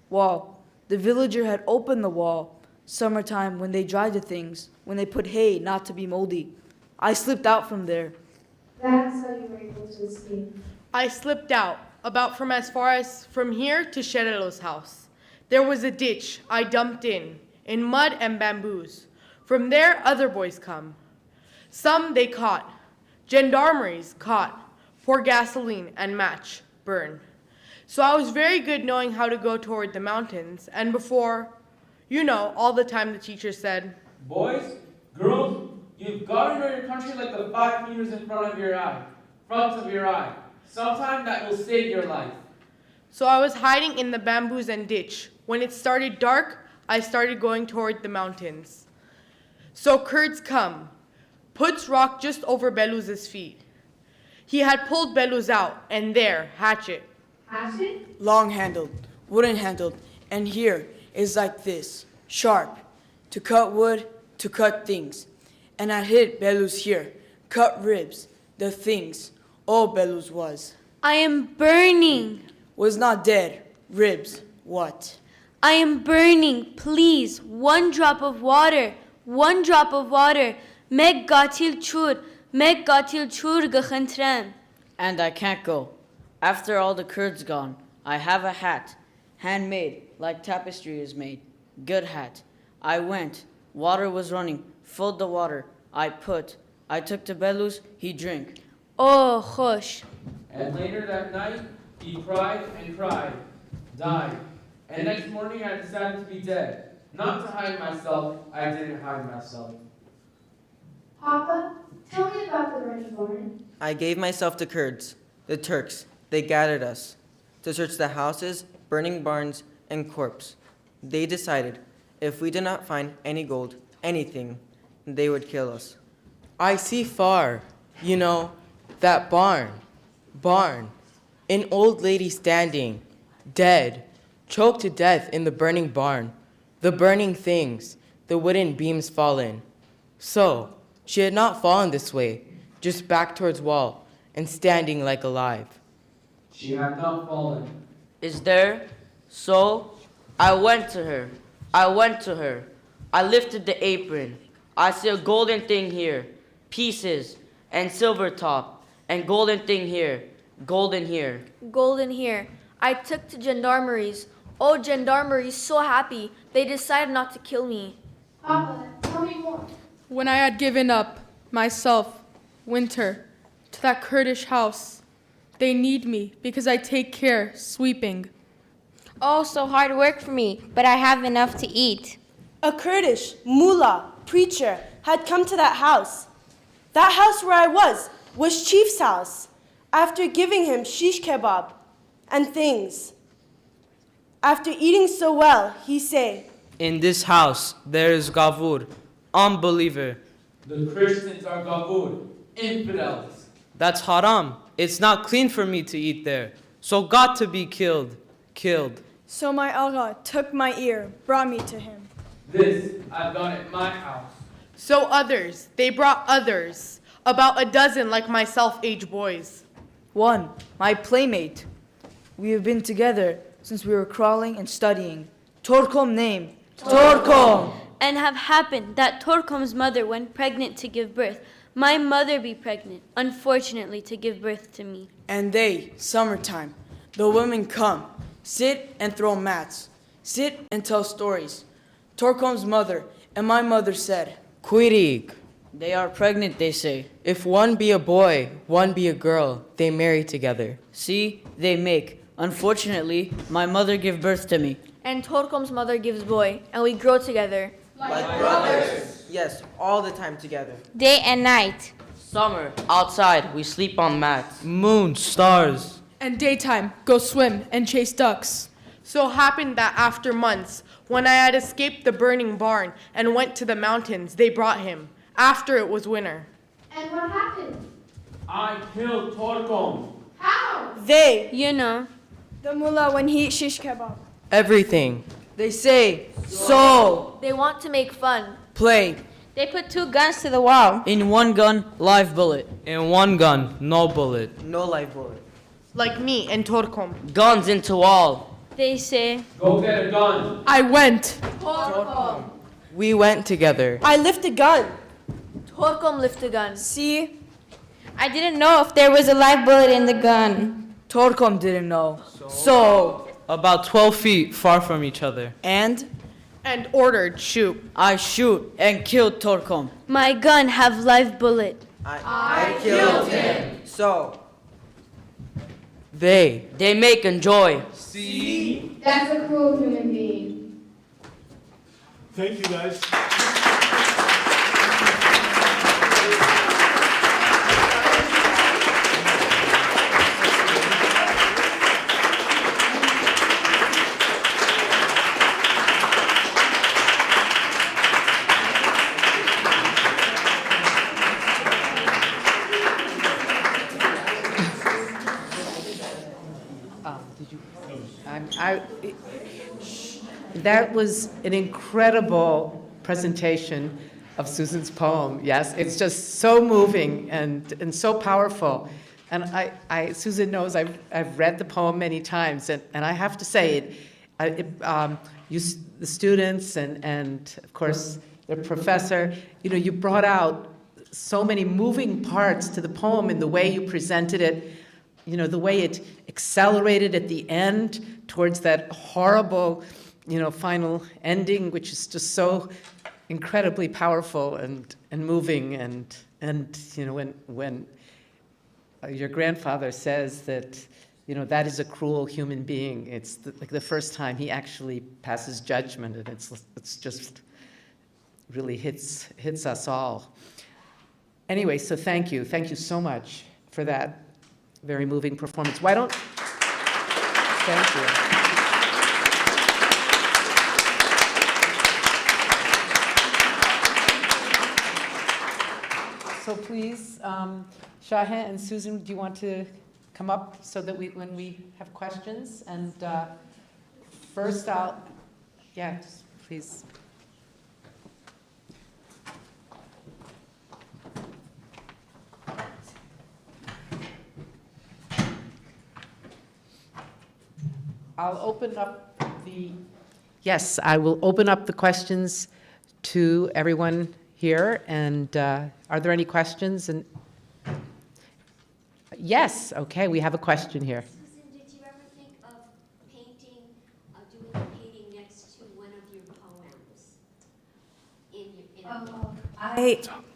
Wall. The villager had opened the wall. Summertime when they dried the things, when they put hay not to be moldy. I slipped out from there. That's how you were able to escape. I slipped out, about from as far as from here to Sherelo's house. There was a ditch I dumped in mud and bamboos. From there other boys come. Some they caught. Gendarmeries caught. Pour gasoline and match, burn. So I was very good knowing how to go toward the mountains, and before, all the time the teacher said, Boys, girls, you've got to know your country like the 5 fingers in front of your eye. Sometime that will save your life. So I was hiding in the bamboos and ditch. When it started dark, I started going toward the mountains. So Kurds come, puts rock just over Beluz's feet. He had pulled Beluz out, and there, hatchet. Hatchet? Long-handled, wooden-handled, and here is like this, sharp, to cut wood, to cut things. And I hit Beluz here, cut ribs, the things, all Beluz was. I am burning. Was not dead, ribs, what? I am burning. Please, one drop of water. One drop of water. Meg gatil chur gachantrem. And I can't go. After all the Kurds gone, I have a hat, handmade, like tapestry is made. Good hat. I went, water was running, filled the water. I took to Beluz, he drink. Oh, khosh. And later that night, he cried and cried, died. And next morning I decided to be dead. Not to hide myself, I didn't hide myself. Papa, tell me about the burning barn. I gave myself to Kurds, the Turks. They gathered us to search the houses, burning barns, and corpse. They decided if we did not find any gold, anything, they would kill us. I see far, that barn. An old lady standing, dead, choked to death in the burning barn. The burning things, the wooden beams fallen. So, she had not fallen this way, just back towards wall, and standing like alive. She had not fallen. Is there? So, I went to her. I lifted the apron. I see a golden thing here, pieces, and silver top, and golden thing here, golden here. Golden here. I took to gendarmeries. Oh, gendarmeries, so happy. They decided not to kill me. Papa, tell me more. When I had given up myself, winter, to that Kurdish house, they need me because I take care sweeping. Oh, so hard work for me, but I have enough to eat. A Kurdish mullah, preacher, had come to that house. That house where I was Chief's house. After giving him shish kebab and things. After eating so well, he say, In this house there is Gavur, unbeliever. The Christians are Gavur, infidels. That's haram. It's not clean for me to eat there. So got to be killed. So my Agha took my ear, brought me to him. This I've done at my house. So others, they brought others, about a dozen like myself age boys. One, my playmate. We have been together since we were crawling and studying. Torkom name. Torkom. And have happened that Torkom's mother went pregnant to give birth. My mother be pregnant, unfortunately, to give birth to me. And they, summertime, the women come, sit and throw mats, sit and tell stories. Torkom's mother and my mother said, Quiddig. They are pregnant, they say. If one be a boy, one be a girl, they marry together. See, they make. Unfortunately, my mother gave birth to me. And Torkom's mother gives boy, and we grow together. Like brothers. Yes, all the time together. Day and night. Summer, outside, we sleep on mats. Moon, stars. And daytime, go swim and chase ducks. So happened that after months, when I had escaped the burning barn and went to the mountains, they brought him, after it was winter. And what happened? I killed Torkom. How? They, You know. the mullah, when he eats shish kebab. Everything. They say, so. They want to make fun. Play. They put 2 guns to the wall. In one gun, live bullet. In one gun, no bullet. No live bullet. Like me and Torkom. Guns into wall. They say. Go get a gun. I went. We went together. I lift a gun. Torkom lift a gun. See? I didn't know if there was a live bullet in the gun. Torkom didn't know. So. About 12 feet far from each other. And And ordered, shoot. I shoot and kill Torkom. My gun have live bullet. I killed him. So. They make enjoy. See? That's a cruel human being. Thank you, guys. That was an incredible presentation of Susan's poem. Yes, it's just so moving and so powerful. And Susan knows I've read the poem many times, and I have to say, the students and of course the professor, you brought out so many moving parts to the poem in the way you presented it. The way it accelerated at the end towards that horrible, final ending, which is just so incredibly powerful and moving. And when your grandfather says that, that is a cruel human being, it's like the first time he actually passes judgment, and it's just really hits us all. Anyway, so thank you so much for that very moving performance. Thank you. So please, Shahé and Susan, do you want to come up so that when we have questions? And first just please. I will open up the questions to everyone here. And are there any questions? And yes, okay, we have a question here. Susan, did you ever think of doing a painting next to one of your poems?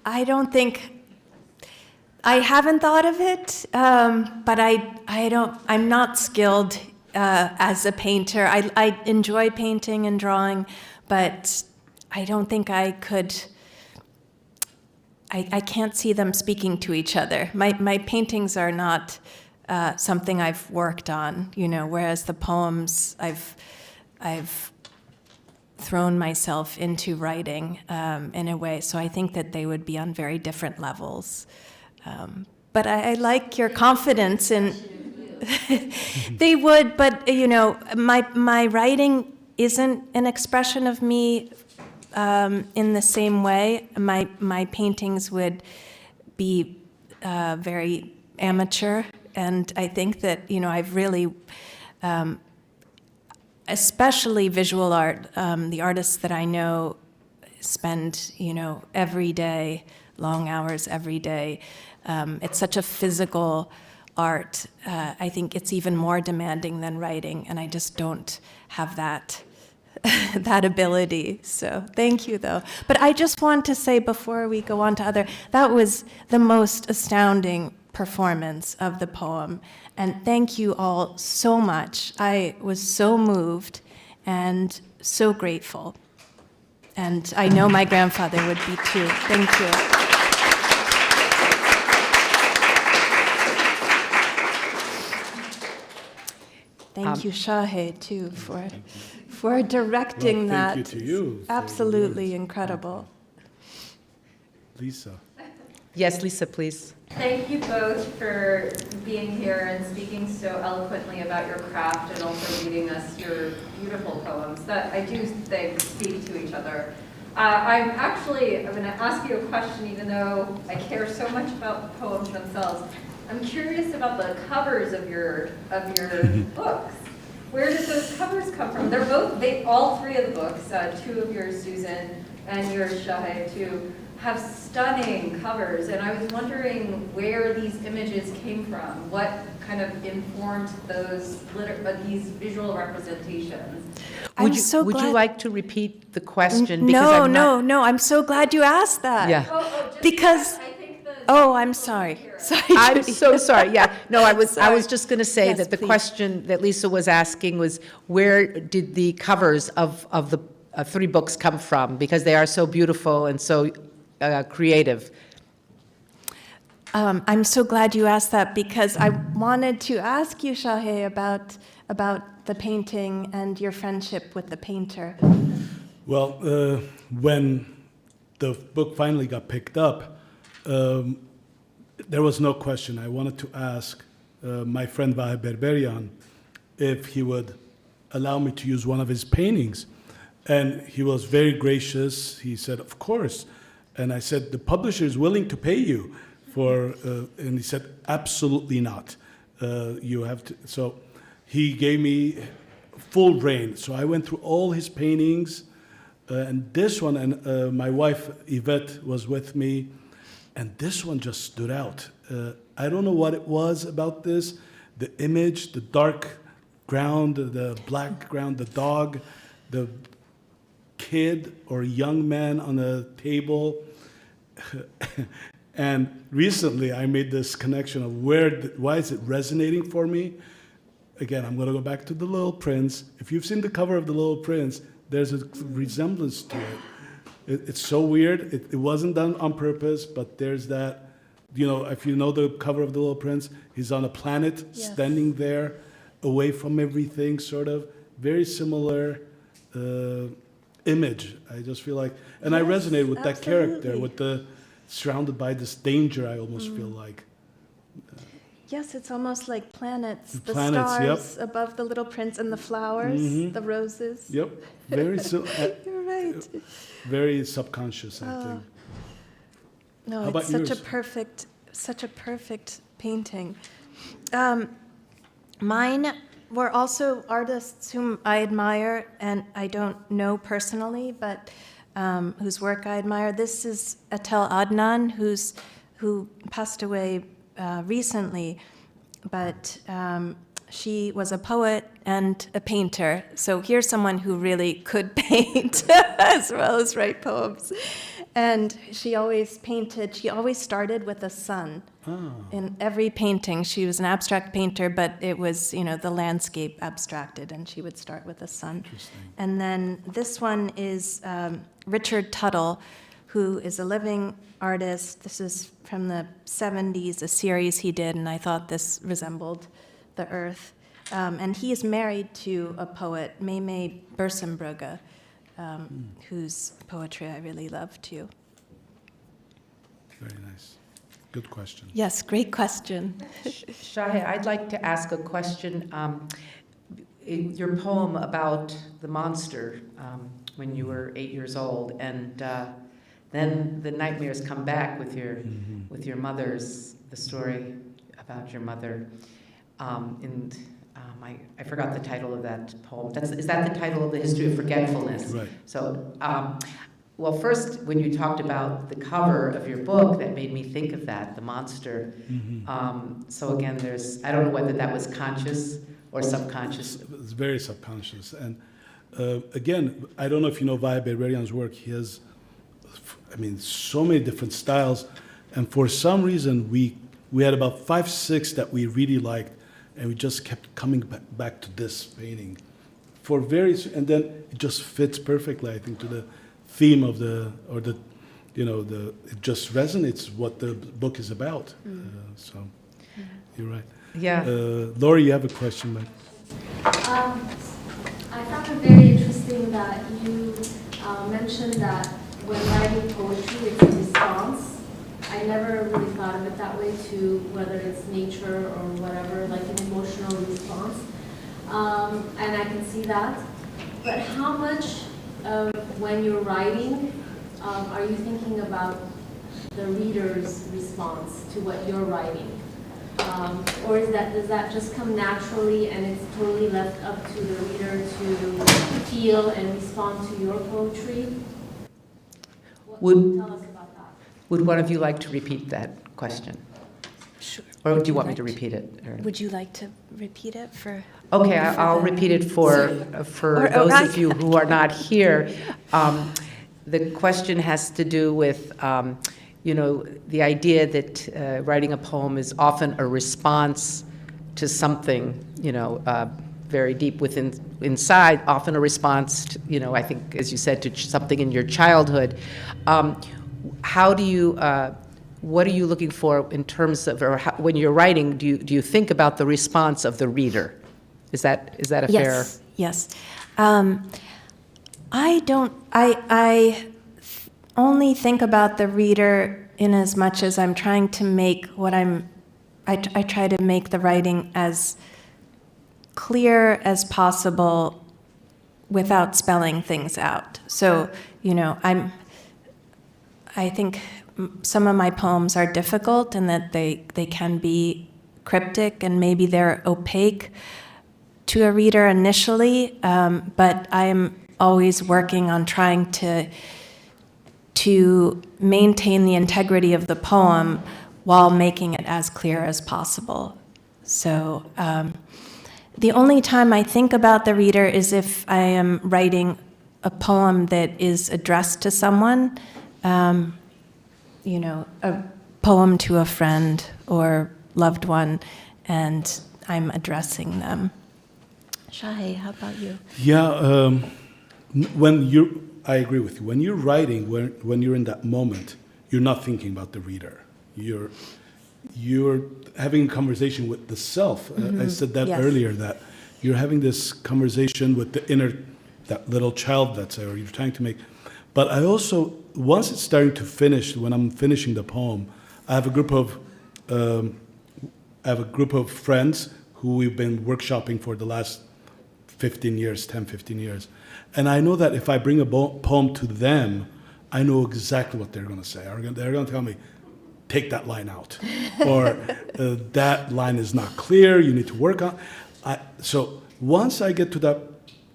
I don't think, I haven't thought of it, but I'm not skilled as a painter. I enjoy painting and drawing, but I don't think I could. I can't see them speaking to each other. My paintings are not something I've worked on, whereas the poems I've thrown myself into writing in a way. So I think that they would be on very different levels. But I like your confidence in. They would, but my writing isn't an expression of me in the same way. My paintings would be very amateur, and I think that I've really, especially visual art, the artists that I know spend every day, long hours every day. It's such a physical art. I think it's even more demanding than writing, and I just don't have that ability. So thank you, though. But I just want to say before we go on to that was the most astounding performance of the poem, and thank you all so much. I was so moved and so grateful, and I know my grandfather would be too. Thank you. Thank you, Shahé, too, for directing that. Thank you to you. It's absolutely incredible. Lisa. Yes, Lisa, please. Thank you both for being here and speaking so eloquently about your craft and also reading us your beautiful poems that I do think speak to each other. I'm going to ask you a question even though I care so much about the poems themselves. I'm curious about the covers of your books. Where did those covers come from? All three of the books, two of yours, Susan, and yours, Shahé, too, have stunning covers, and I was wondering where these images came from. What kind of informed these visual representations? Would you like to repeat the question? No, I'm so glad you asked that. Yeah. Because, I'm sorry. I'm so sorry. Yeah. No, I was just going to say Yes, that the please. question that Lisa was asking was where did the covers of the three books come from? Because they are so beautiful and so creative. I'm so glad you asked that because I wanted to ask you, Shahé, about the painting and your friendship with the painter. Well, when the book finally got picked up, there was no question. I wanted to ask my friend Shahé Mankerian if he would allow me to use one of his paintings. And he was very gracious. He said, of course. And I said, the publisher is willing to pay you for, and he said, absolutely not. You have to, so he gave me full reign. So I went through all his paintings, and this one, and my wife Yvette was with me, and this one just stood out. I don't know what it was about this, the image, the dark ground, the black ground, the dog, the kid or young man on a table. And recently I made this connection of why is it resonating for me? Again, I'm going to go back to The Little Prince. If you've seen the cover of The Little Prince, there's a resemblance to it. It's so weird. It wasn't done on purpose, but there's that, if you know the cover of The Little Prince, he's on a planet, Yes. standing there, away from everything, sort of. Very similar image. I just feel like, and I resonate with that character, with the surrounded by this danger, I almost feel like. Yes, it's almost like planets, the Planets, stars above the Little Prince and the flowers, the roses. Yep, very You're right. very subconscious, I think. No, How about it's such yours? such a perfect painting. Mine were also artists whom I admire, and I don't know personally, but whose work I admire. This is Atel Adnan, who passed away recently, but she was a poet and a painter. So here's someone who really could paint as well as write poems. And she always painted, she always started with a sun. In every painting. She was an abstract painter, but it was, the landscape abstracted, and she would start with a sun. And then this one is Richard Tuttle, who is a living artist. This is from the 70s, a series he did, and I thought this resembled the earth. And he is married to a poet, Meme Bersenbrugge, whose poetry I really love too. Very nice. Good question. Yes, great question. Shahé, I'd like to ask a question. In your poem about the monster when you were 8 years old, and then the nightmares come back with your mother's, the story about your mother. I forgot the title of that poem. Is that the title of The History of Forgetfulness? Right. So, well, first, when you talked about the cover of your book, that made me think of that, the monster. So again, I don't know whether that was conscious or subconscious. It's very subconscious. And again, I don't know if you know Shahé Mankerian's work. He has, so many different styles. And for some reason, we had about 5, 6 that we really liked, and we just kept coming back to this painting. And then it just fits perfectly, I think, to the theme of it just resonates what the book is about. So you're right. Yeah. Lori, you have a question, man. I found it very interesting that you mentioned that when writing poetry, it's a response. I never really thought of it that way, to whether it's nature or whatever, like an emotional response. And I can see that. But how much when you're writing, are you thinking about the reader's response to what you're writing? Or does that just come naturally and it's totally left up to the reader to feel and respond to your poetry? What can you tell us about that? Would one of you like to repeat that question? Sure. Or do you want me to repeat it? Or? Would you like to repeat it for? Okay, I'll repeat it for those of you who are not here. The question has to do with, the idea that writing a poem is often a response to something, very deep inside, often a response to, I think, as you said, to something in your childhood. How do you, what are you looking for in terms of, or how, when you're writing, do you think about the response of the reader? Is that a fair? Yes. I only think about the reader in as much as I'm trying to make I try to make the writing as clear as possible without spelling things out. So, I think some of my poems are difficult in that they can be cryptic and maybe they're opaque to a reader initially, but I'm always working on trying to maintain the integrity of the poem while making it as clear as possible. So the only time I think about the reader is if I am writing a poem that is addressed to someone, a poem to a friend or loved one, and I'm addressing them. Shahé, how about you? Yeah, I agree with you. When you're writing, when you're in that moment, you're not thinking about the reader. You're having a conversation with the self. I said that earlier, that you're having this conversation with the inner, that little child that's there, you're trying to make. But I also, once it's starting to finish, when I'm finishing the poem, I have a group of friends who we've been workshopping for the last 10, 15 years. And I know that if I bring a poem to them, I know exactly what they're going to say. They're going to tell me, take that line out. Or that line is not clear, you need to work on. So once I get to that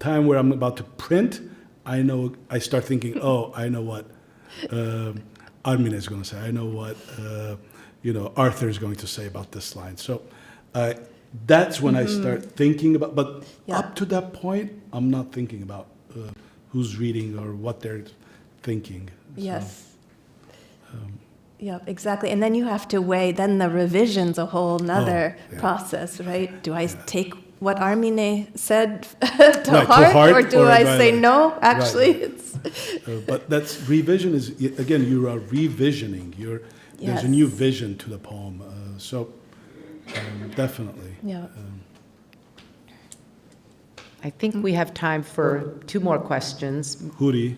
time where I'm about to print, I start thinking, I know what Armin is going to say. I know what Arthur is going to say about this line. So that's when I start thinking about, but up to that point, I'm not thinking about who's reading or what they're thinking. Yes. Yeah, exactly. And then you have to weigh, then the revision's a whole nother process, right? Do I take what Armine said to heart, or do I say no? Actually, it's... but that's revision is, again, you are revisioning. There's a new vision to the poem. Definitely. Yeah. I think we have time for 2 more questions. Huri.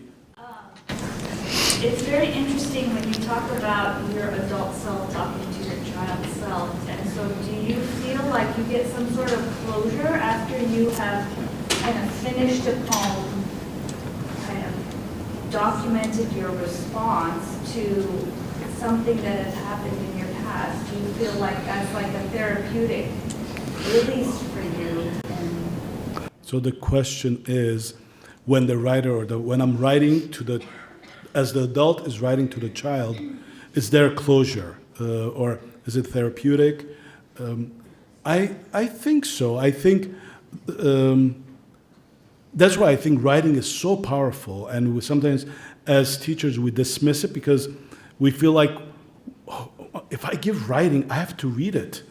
It's very interesting when you talk about your adult self talking to your child self. And so do you feel like you get some sort of closure after you have kind of finished a poem, kind of documented your response to something that has happened in your past? Do you feel like that's like a therapeutic release for you? So the question is, when the writer when I'm writing as the adult is writing to the child, is there a closure or is it therapeutic? I think so. I think that's why I think writing is so powerful, and sometimes as teachers we dismiss it because we feel like, if I give writing, I have to read it.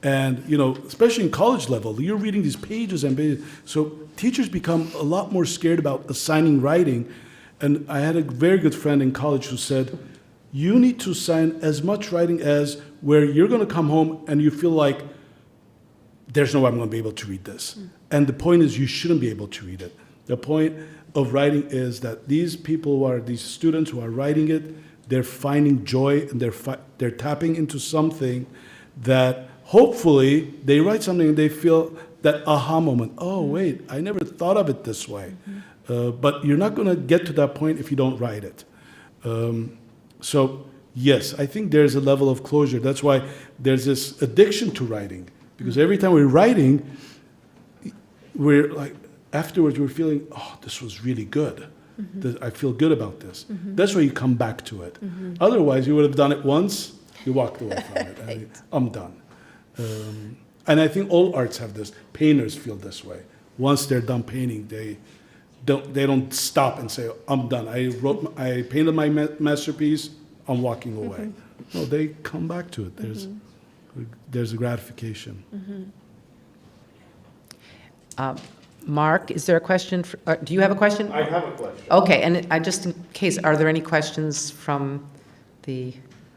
And, especially in college level, you're reading these pages and pages. So teachers become a lot more scared about assigning writing. And I had a very good friend in college who said, you need to assign as much writing as where you're going to come home and you feel like there's no way I'm going to be able to read this. And the point is, you shouldn't be able to read it. The point of writing is that these people these students who are writing it, they're finding joy, and they're tapping into something that hopefully they write something and they feel that aha moment. Oh, wait, I never thought of it this way. But you're not going to get to that point if you don't write it. So yes, I think there's a level of closure. That's why there's this addiction to writing. Because every time we're writing, we're like, afterwards we're feeling, oh, this was really good. I feel good about this. That's why you come back to it. Otherwise, you would have done it once, you walked away from it. And I'm done. And I think all arts have this. Painters feel this way. Once they're done painting, they don't stop and say, I'm done. I painted my masterpiece, I'm walking away. No, they come back to it. There's a gratification. Mark, is there a question? Do you have a question? I have a question. Okay, and just in case, are there any questions from the...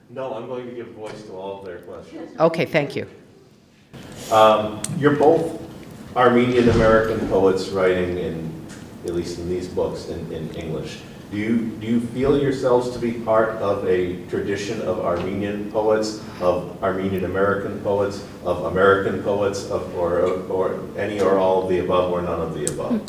No, I'm going to give voice to all of their questions. Okay, thank you. You're both Armenian-American poets writing at least in these books, in English. Do you feel yourselves to be part of a tradition of Armenian poets, of Armenian-American poets, of American poets, or any or all of the above, or none of the above?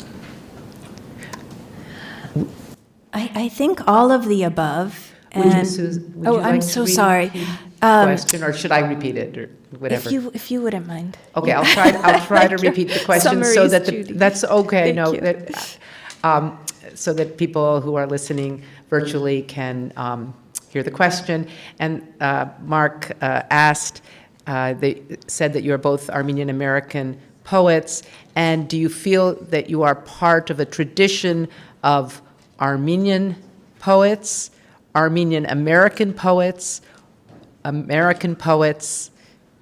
I think all of the above. Would you I'm like so to sorry. repeat the question, or should I repeat it, or whatever? If you wouldn't mind. Okay, I'll try to repeat the question so that that's okay. Thank you. So that people who are listening virtually can hear the question. And Mark asked, they said that you're both Armenian-American poets, and do you feel that you are part of a tradition of Armenian poets, Armenian-American poets, American poets,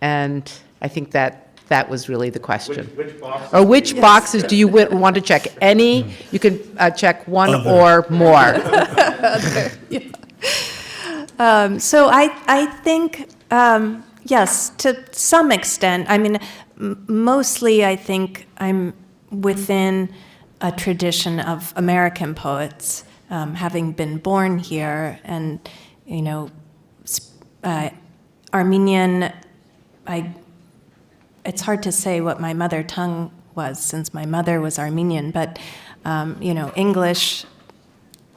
and I think that was really the question. Which boxes? Or which boxes do you want to check? Any? You can check one or more. So I think, yes, to some extent. I mean, mostly I think I'm within a tradition of American poets, having been born here, and, Armenian, it's hard to say what my mother tongue was, since my mother was Armenian, but, English,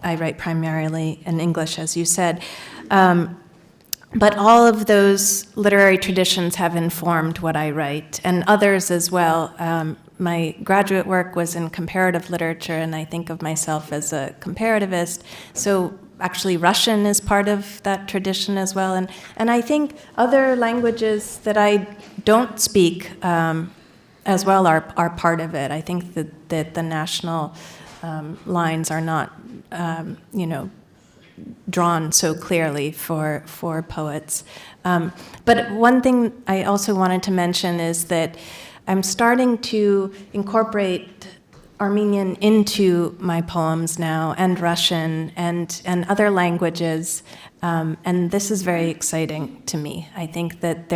I write primarily in English, as you said. But all of those literary traditions have informed what I write, and others as well. My graduate work was in comparative literature, and I think of myself as a comparativist. So actually Russian is part of that tradition as well. And I think other languages that I don't speak as well are part of it. I think that the national lines are not, drawn so clearly for poets. But one thing I also wanted to mention is that I'm starting to incorporate Armenian into my poems now, and Russian, and other languages, and this is very exciting to me. I think that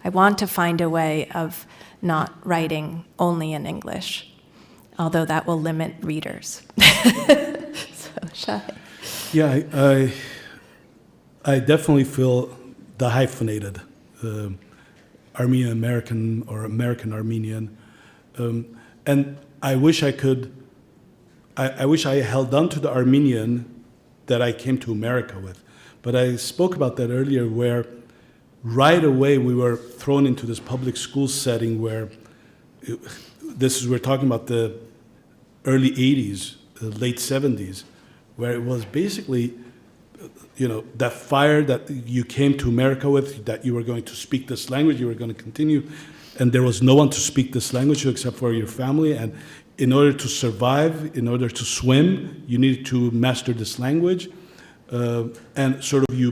I want to find a way of not writing only in English, although that will limit readers. So, Shahé. Yeah, I definitely feel the hyphenated Armenian American or American Armenian, and I wish I could. I wish I held on to the Armenian that I came to America with, but I spoke about that earlier, where right away we were thrown into this public school setting where we're talking about the early '80s, the late '70s, where it was basically, that fire that you came to America with, that you were going to speak this language, you were going to continue, and there was no one to speak this language to except for your family, and in order to survive, in order to swim, you needed to master this language, and sort of you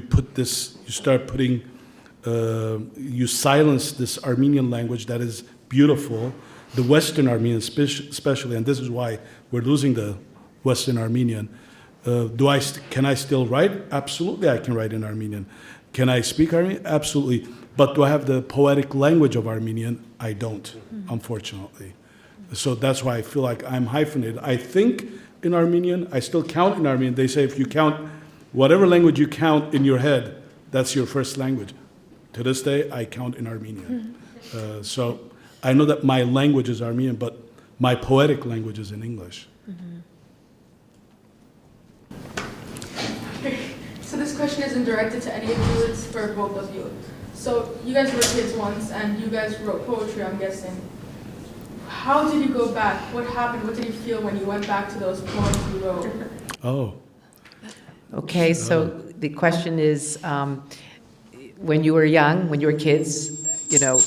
silence this Armenian language that is beautiful, the Western Armenian especially, and this is why we're losing the Western Armenian. Can I still write? Absolutely, I can write in Armenian. Can I speak Armenian? Absolutely. But do I have the poetic language of Armenian? I don't, unfortunately. So that's why I feel like I'm hyphenated. I think in Armenian, I still count in Armenian. They say if you count, whatever language you count in your head, that's your first language. To this day, I count in Armenian. So I know that my language is Armenian, but my poetic language is in English. So this question isn't directed to any of you, it's for both of you. So you guys were kids once, and you guys wrote poetry, I'm guessing. How did you go back? What happened? What did you feel when you went back to those poems you wrote? Oh. Okay, so the question is, when you were young, when you were kids, you know,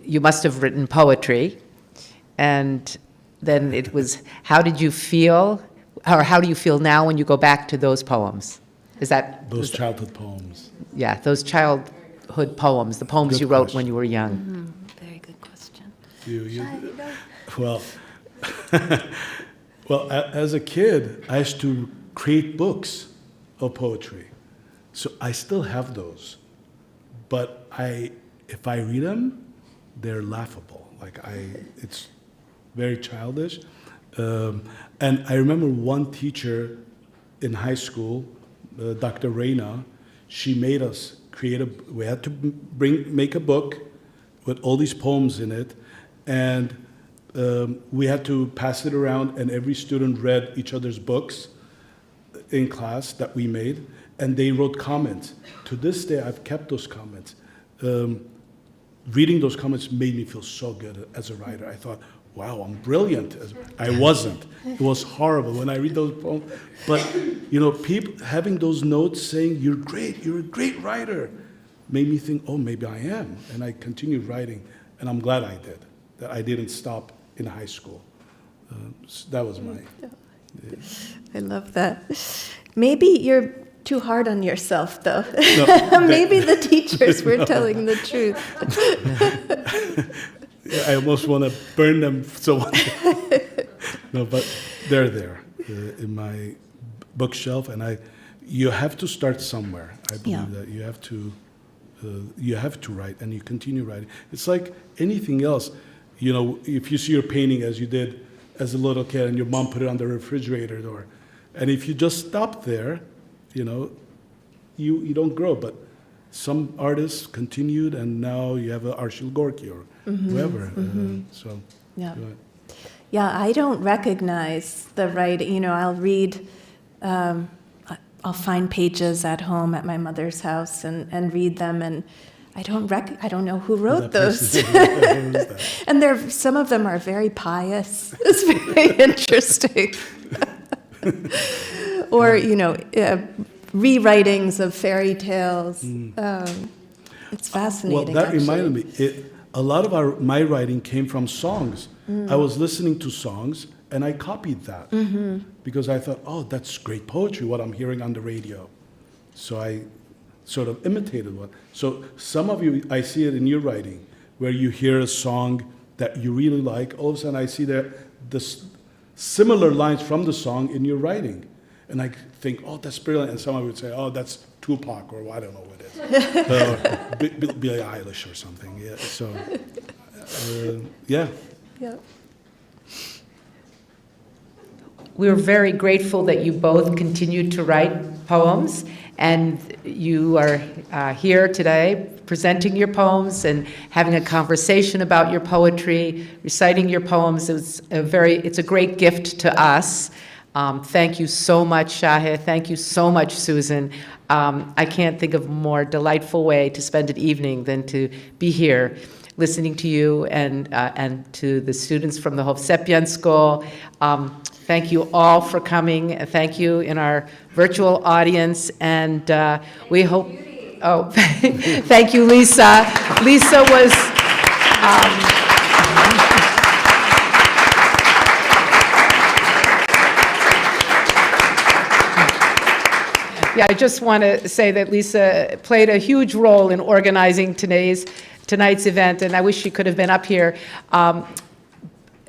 you must have written poetry, and then it was, how did you feel, or how do you feel now when you go back to those poems? Is that... Those childhood poems. Yeah, those childhood poems, the poems Good you wrote question. when you were young. Very good question. Well, well, as a kid, I used to create books of poetry. So I still have those. But if I read them, they're laughable. It's very childish. And I remember one teacher in high school, Dr. Reina, she made us we had to make a book with all these poems in it, and we had to pass it around, and every student read each other's books in class that we made, and they wrote comments. To this day, I've kept those comments. Reading those comments made me feel so good as a writer. I thought, wow, I'm brilliant. I wasn't. It was horrible when I read those poems. But, you know, people having those notes saying, you're a great writer, made me think, oh, maybe I am. And I continued writing, and I'm glad I did, that I didn't stop in high school. So that was my... Yeah. I love that. Maybe you're too hard on yourself, though. No, Maybe the teachers were telling the truth. I almost want to burn them. So no, but they're there in my bookshelf, and you have to start somewhere. I believe that you have to write, and you continue writing. It's like anything else. You know, if you see your painting as you did as a little kid, and your mom put it on the refrigerator door, and if you just stop there, you know, you don't grow. But some artists continued, and now you have Arshil Gorky or whoever. So yeah. go ahead. Yeah, I don't recognize the writing. You know, I'll read, I'll find pages at home at my mother's house and read them, and I don't know who wrote those. And some of them are very pious. It's very interesting. Or, you know, rewritings of fairy tales. It's fascinating. Well, that reminded me. A lot of my writing came from songs. I was listening to songs, and I copied that because I thought, oh, that's great poetry, what I'm hearing on the radio. So I sort of imitated one. So some of you, I see it in your writing, where you hear a song that you really like. All of a sudden, I see the similar lines from the song in your writing. And I think, oh, that's brilliant. And someone would say, oh, that's Tupac, or I don't know what it is. Billie Eilish or something. Yeah. So, yeah. Yeah. We're very grateful that you both continued to write poems, and you are here today presenting your poems and having a conversation about your poetry, reciting your poems. It's a great gift to us. Thank you so much, Shahé. Thank you so much, Susan. I can't think of a more delightful way to spend an evening than to be here listening to you and to the students from the Hovsepian School. Thank you all for coming. Thank you in our virtual audience, and we hope, oh, thank you, Lisa. Lisa was, yeah, I just want to say that Lisa played a huge role in organizing tonight's event, and I wish she could have been up here.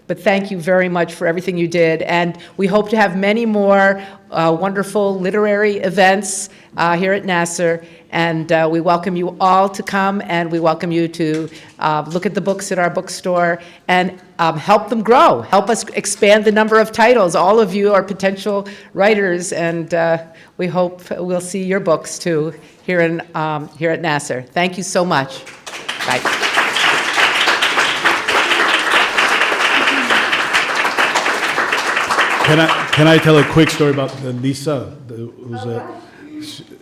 but thank you very much for everything you did. And we hope to have many more wonderful literary events here at NAASR. And we welcome you all to come, and we welcome you to look at the books at our bookstore and help them grow. Help us expand the number of titles. All of you are potential writers, and we hope we'll see your books too here at NAASR. Thank you so much. Bye. Can I tell a quick story about Lisa?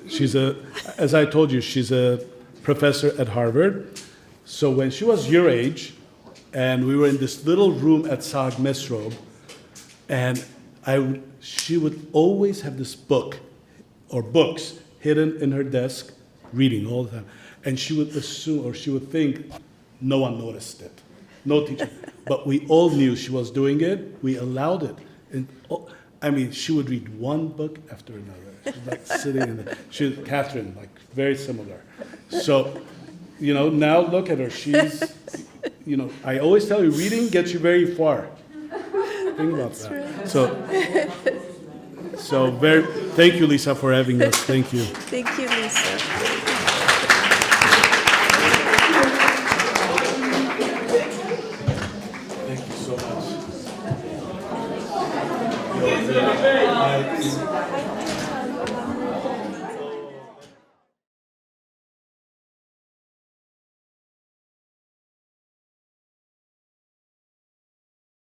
She's as I told you, she's a professor at Harvard. So when she was your age, and we were in this little room at Sag Mesrob, and she would always have this book or books hidden in her desk, reading all the time. And she would assume, or she would think, no one noticed it, no teacher. But we all knew she was doing it. We allowed it. And I mean, she would read one book after another. She's like sitting in the, Catherine, like very similar. So, now look at her. She's, I always tell you, reading gets you very far. Think about that. Right. Thank you, Lisa, for having us. Thank you. Thank you, Lisa. Thank you so much.